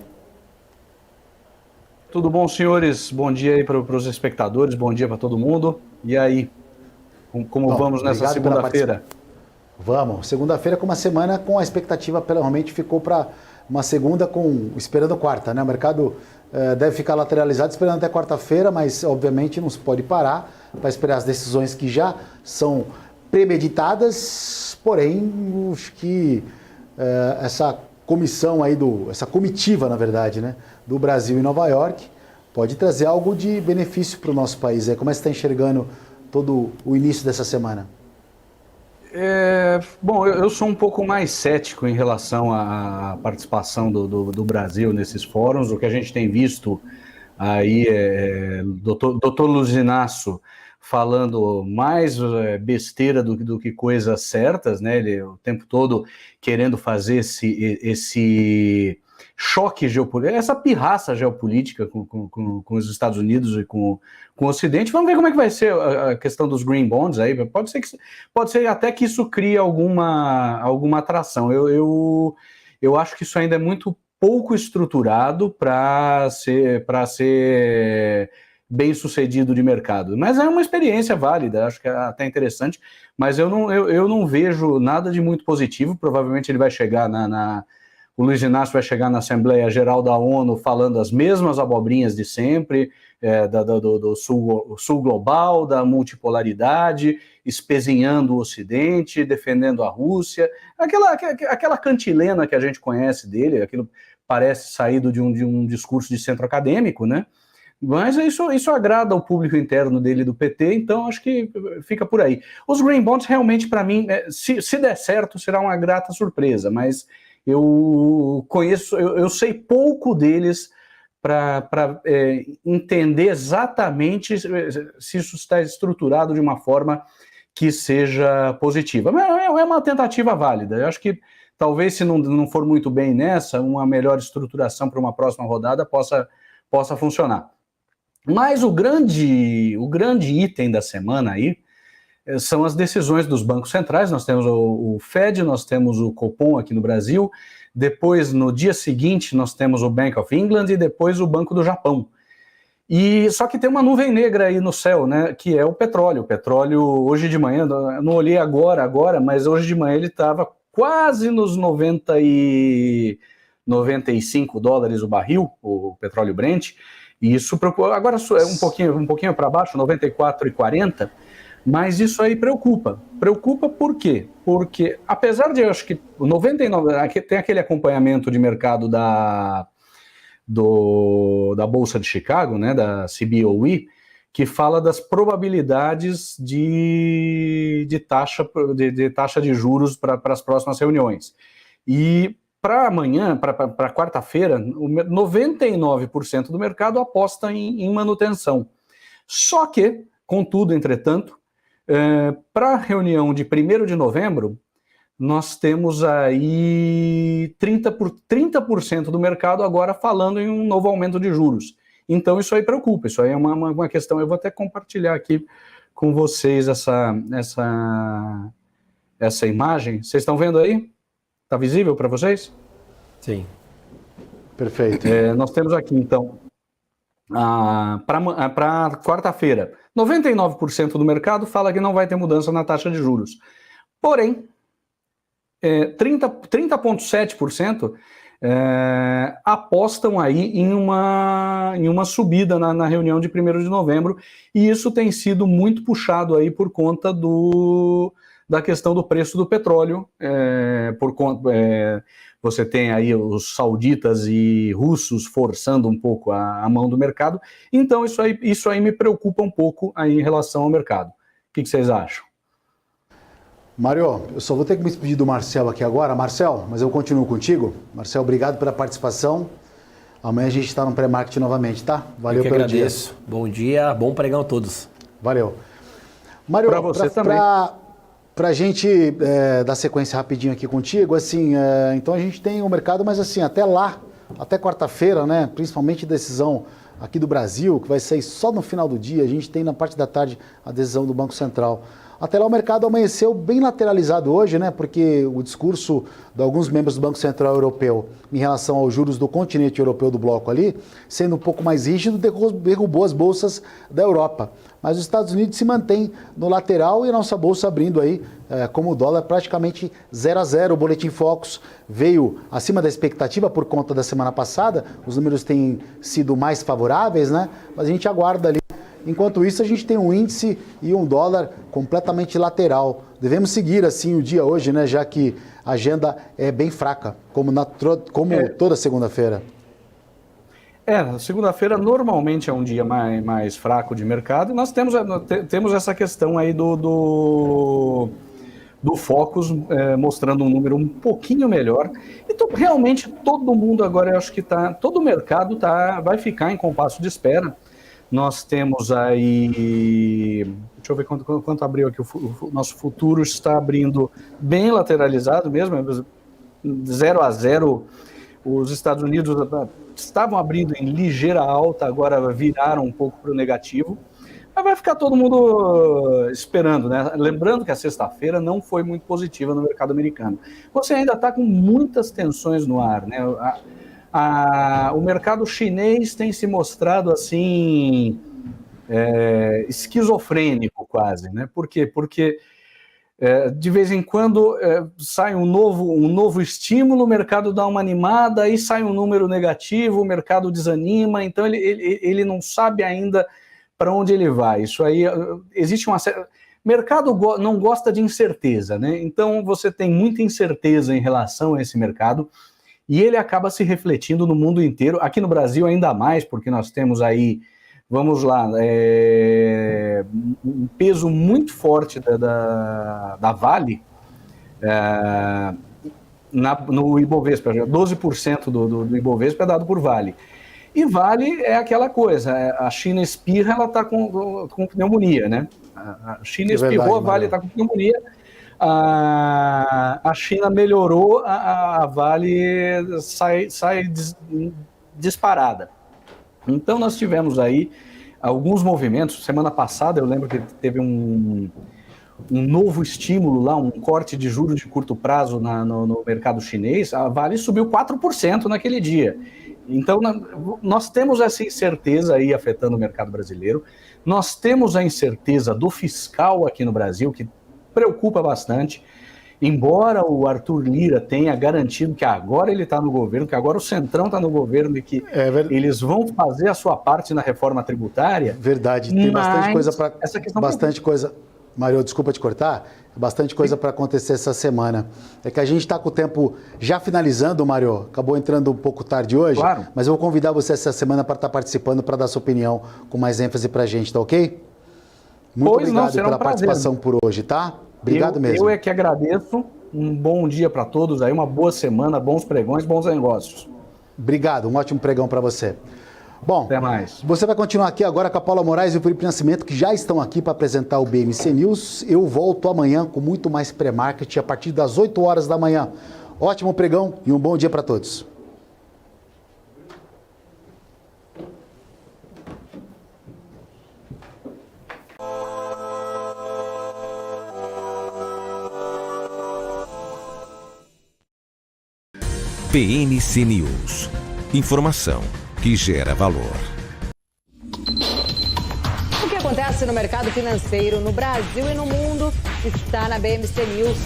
Tudo bom, senhores? Bom dia aí para os espectadores, bom dia para todo mundo. E aí, como vamos nessa segunda-feira? Vamos, segunda-feira com uma semana com a expectativa, realmente ficou para uma segunda esperando quarta, né? O mercado deve ficar lateralizado esperando até quarta-feira, mas obviamente não se pode parar para esperar as decisões que já são premeditadas, porém, acho que essa comissão aí, essa comitiva, na verdade, né, do Brasil e Nova York, pode trazer algo de benefício para o nosso país. Como é que você está enxergando todo o início dessa semana? Bom, eu sou um pouco mais cético em relação à participação do Brasil nesses fóruns. O que a gente tem visto aí doutor Luiz Inácio falando mais besteira do que coisas certas, né? Ele o tempo todo querendo fazer esse choque geopolítico, essa pirraça geopolítica com os Estados Unidos e com o Ocidente. Vamos ver como é que vai ser a questão dos Green Bonds aí. Pode ser até que isso crie alguma atração. Eu acho que isso ainda é muito pouco estruturado para ser bem sucedido de mercado, mas é uma experiência válida, acho que é até interessante, mas eu não vejo nada de muito positivo. Provavelmente ele vai chegar o Luiz Inácio vai chegar na Assembleia Geral da ONU falando as mesmas abobrinhas de sempre, do sul global, da multipolaridade, espezinhando o Ocidente, defendendo a Rússia, aquela cantilena que a gente conhece dele, aquilo parece saído de um discurso de centro acadêmico, né? Mas isso agrada o público interno dele do PT, então acho que fica por aí. Os Green Bonds realmente, para mim, se der certo, será uma grata surpresa, mas eu sei pouco deles para entender exatamente se isso está estruturado de uma forma que seja positiva. Mas é uma tentativa válida. Eu acho que talvez se não for muito bem nessa, uma melhor estruturação para uma próxima rodada possa funcionar. Mas o grande item da semana aí são as decisões dos bancos centrais. Nós temos o Fed, nós temos o Copom aqui no Brasil, depois no dia seguinte nós temos o Bank of England e depois o Banco do Japão. E só que tem uma nuvem negra aí no céu, né, que é o petróleo. O petróleo hoje de manhã, eu não olhei agora, mas hoje de manhã ele estava quase nos 95 dólares o barril, o petróleo Brent. E isso agora é um pouquinho para baixo, 94,40, mas isso aí preocupa. Preocupa por quê? Porque apesar de, eu acho que o 99, tem aquele acompanhamento de mercado da Bolsa de Chicago, né, da CBOE, que fala das probabilidades de taxa de juros para as próximas reuniões. E para amanhã, para quarta-feira, 99% do mercado aposta em manutenção. Só que, contudo, entretanto, para a reunião de 1º de novembro, nós temos aí 30% do mercado agora falando em um novo aumento de juros. Então isso aí preocupa, isso aí é uma questão. Eu vou até compartilhar aqui com vocês essa imagem. Vocês estão vendo aí? Está visível para vocês? Sim. Perfeito. Nós temos aqui, então, para quarta-feira, 99% do mercado fala que não vai ter mudança na taxa de juros. Porém, 30,7% apostam aí em uma subida na reunião de 1º de novembro, e isso tem sido muito puxado aí por conta da questão do preço do petróleo, você tem aí os sauditas e russos forçando um pouco a mão do mercado, então isso aí me preocupa um pouco aí em relação ao mercado. O que vocês acham? Mário, eu só vou ter que me despedir do Marcel aqui agora. Marcel, mas eu continuo contigo. Marcel, obrigado pela participação. Amanhã a gente está no pré-market novamente, tá? Valeu pelo dia. Agradeço. Bom dia, bom pregão a todos. Valeu. Mário, para você também. Para a gente dar sequência rapidinho aqui contigo, assim, então a gente tem o mercado, mas assim, até quarta-feira, né, principalmente decisão aqui do Brasil, que vai sair só no final do dia, a gente tem na parte da tarde a decisão do Banco Central. Até lá o mercado amanheceu bem lateralizado hoje, né? Porque o discurso de alguns membros do Banco Central Europeu em relação aos juros do continente europeu do bloco ali, sendo um pouco mais rígido, derrubou as bolsas da Europa. Mas os Estados Unidos se mantém no lateral e a nossa bolsa abrindo aí, como o dólar praticamente 0-0. O Boletim Focus veio acima da expectativa por conta da semana passada, os números têm sido mais favoráveis, né? Mas a gente aguarda ali. Enquanto isso, a gente tem um índice e um dólar completamente lateral. Devemos seguir assim o dia hoje, né? Já que a agenda é bem fraca, como toda segunda-feira. Segunda-feira normalmente é um dia mais fraco de mercado. Nós temos essa questão aí do Focus mostrando um número um pouquinho melhor. Então, realmente, todo mundo agora, eu acho que todo o mercado vai ficar em compasso de espera. Nós temos aí, deixa eu ver quanto abriu aqui, o nosso futuro está abrindo bem lateralizado mesmo, 0-0, os Estados Unidos estavam abrindo em ligeira alta, agora viraram um pouco para o negativo, mas vai ficar todo mundo esperando, né? Lembrando que a sexta-feira não foi muito positiva no mercado americano. Você ainda está com muitas tensões no ar, né? O mercado chinês tem se mostrado assim esquizofrênico quase, né? Por quê? Porque de vez em quando sai um novo estímulo, o mercado dá uma animada, aí sai um número negativo, o mercado desanima, então ele não sabe ainda para onde ele vai. Isso aí existe uma certa... Mercado não gosta de incerteza, né? Então você tem muita incerteza em relação a esse mercado. E ele acaba se refletindo no mundo inteiro, aqui no Brasil ainda mais, porque nós temos aí, vamos lá, um peso muito forte da Vale no Ibovespa, 12% do Ibovespa é dado por Vale. E Vale é aquela coisa, a China espirra, ela está com pneumonia, né? A China espirrou, a Vale está com pneumonia. a China melhorou, a Vale sai disparada. Então nós tivemos aí alguns movimentos. Semana passada eu lembro que teve um novo estímulo lá, um corte de juros de curto prazo no mercado chinês. A Vale subiu 4% naquele dia. Então nós temos essa incerteza aí afetando o mercado brasileiro. Nós temos a incerteza do fiscal aqui no Brasil, que preocupa bastante. Embora o Arthur Lira tenha garantido que agora ele está no governo, que agora o Centrão está no governo e que eles vão fazer a sua parte na reforma tributária. Verdade, tem bastante coisa para... Bastante coisa... Mário, desculpa te cortar, bastante coisa para acontecer essa semana. É que a gente está com o tempo já finalizando, Mário, acabou entrando um pouco tarde hoje, claro. Mas eu vou convidar você essa semana para estar participando, para dar sua opinião com mais ênfase para a gente, tá ok? Muito obrigado pela participação por hoje, tá? Obrigado mesmo. Eu é que agradeço. Um bom dia para todos aí, uma boa semana, bons pregões, bons negócios. Obrigado, um ótimo pregão para você. Bom, até mais. Você vai continuar aqui agora com a Paula Moraes e o Felipe Nascimento, que já estão aqui para apresentar o BMC News. Eu volto amanhã com muito mais pré-market a partir das 8 horas da manhã. Ótimo pregão e um bom dia para todos. BMC News. Informação que gera valor. O que acontece no mercado financeiro no Brasil e no mundo está na BMC News.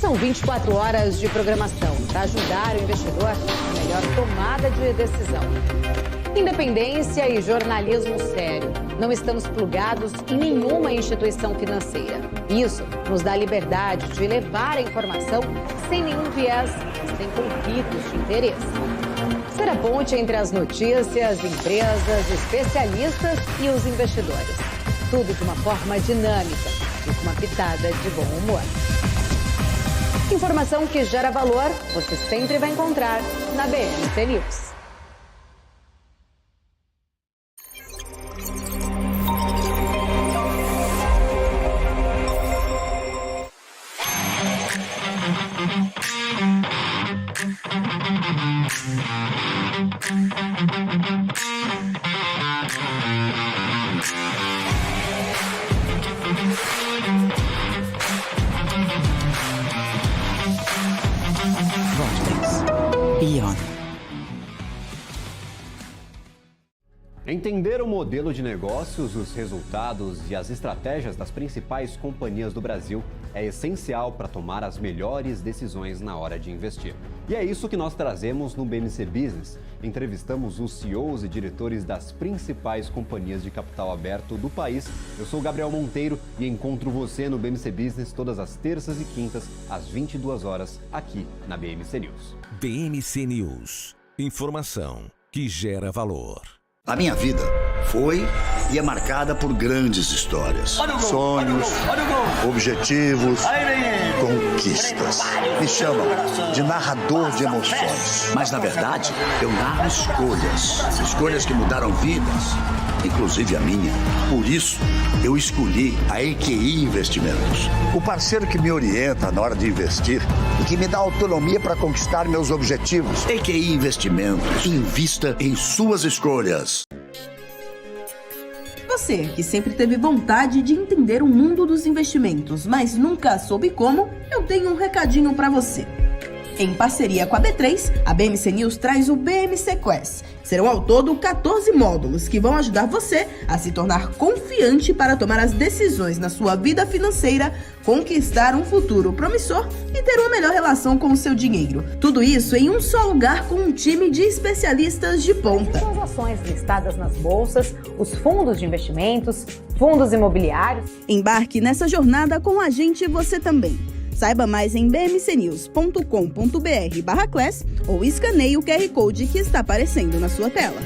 São 24 horas de programação para ajudar o investidor na melhor tomada de decisão. Independência e jornalismo sério. Não estamos plugados em nenhuma instituição financeira. Isso nos dá liberdade de levar a informação sem nenhum viés, sem conflitos de interesse. Ser a ponte entre as notícias, empresas, especialistas e os investidores. Tudo de uma forma dinâmica e com uma pitada de bom humor. Informação que gera valor, você sempre vai encontrar na BMC News. Entender o modelo de negócios, os resultados e as estratégias das principais companhias do Brasil é essencial para tomar as melhores decisões na hora de investir. E é isso que nós trazemos no BMC Business. Entrevistamos os CEOs e diretores das principais companhias de capital aberto do país. Eu sou Gabriel Monteiro e encontro você no BMC Business todas as terças e quintas, às 22 horas, aqui na BMC News. BMC News. Informação que gera valor. A minha vida foi e é marcada por grandes histórias, sonhos, objetivos, conquistas. Me chamam de narrador de emoções. Mas, na verdade, eu narro escolhas que mudaram vidas, inclusive a minha. Por isso, eu escolhi a EQI Investimentos, o parceiro que me orienta na hora de investir e que me dá autonomia para conquistar meus objetivos. EQI Investimentos. Invista em suas escolhas. Você que sempre teve vontade de entender o mundo dos investimentos, mas nunca soube como, eu tenho um recadinho para você. Em parceria com a B3, a BMC News traz o BMC Quest. Serão ao todo 14 módulos que vão ajudar você a se tornar confiante para tomar as decisões na sua vida financeira, conquistar um futuro promissor e ter uma melhor relação com o seu dinheiro. Tudo isso em um só lugar com um time de especialistas de ponta. As ações listadas nas bolsas, os fundos de investimentos, fundos imobiliários. Embarque nessa jornada com a gente você também. Saiba mais em bmcnews.com.br/class ou escaneie o QR Code que está aparecendo na sua tela.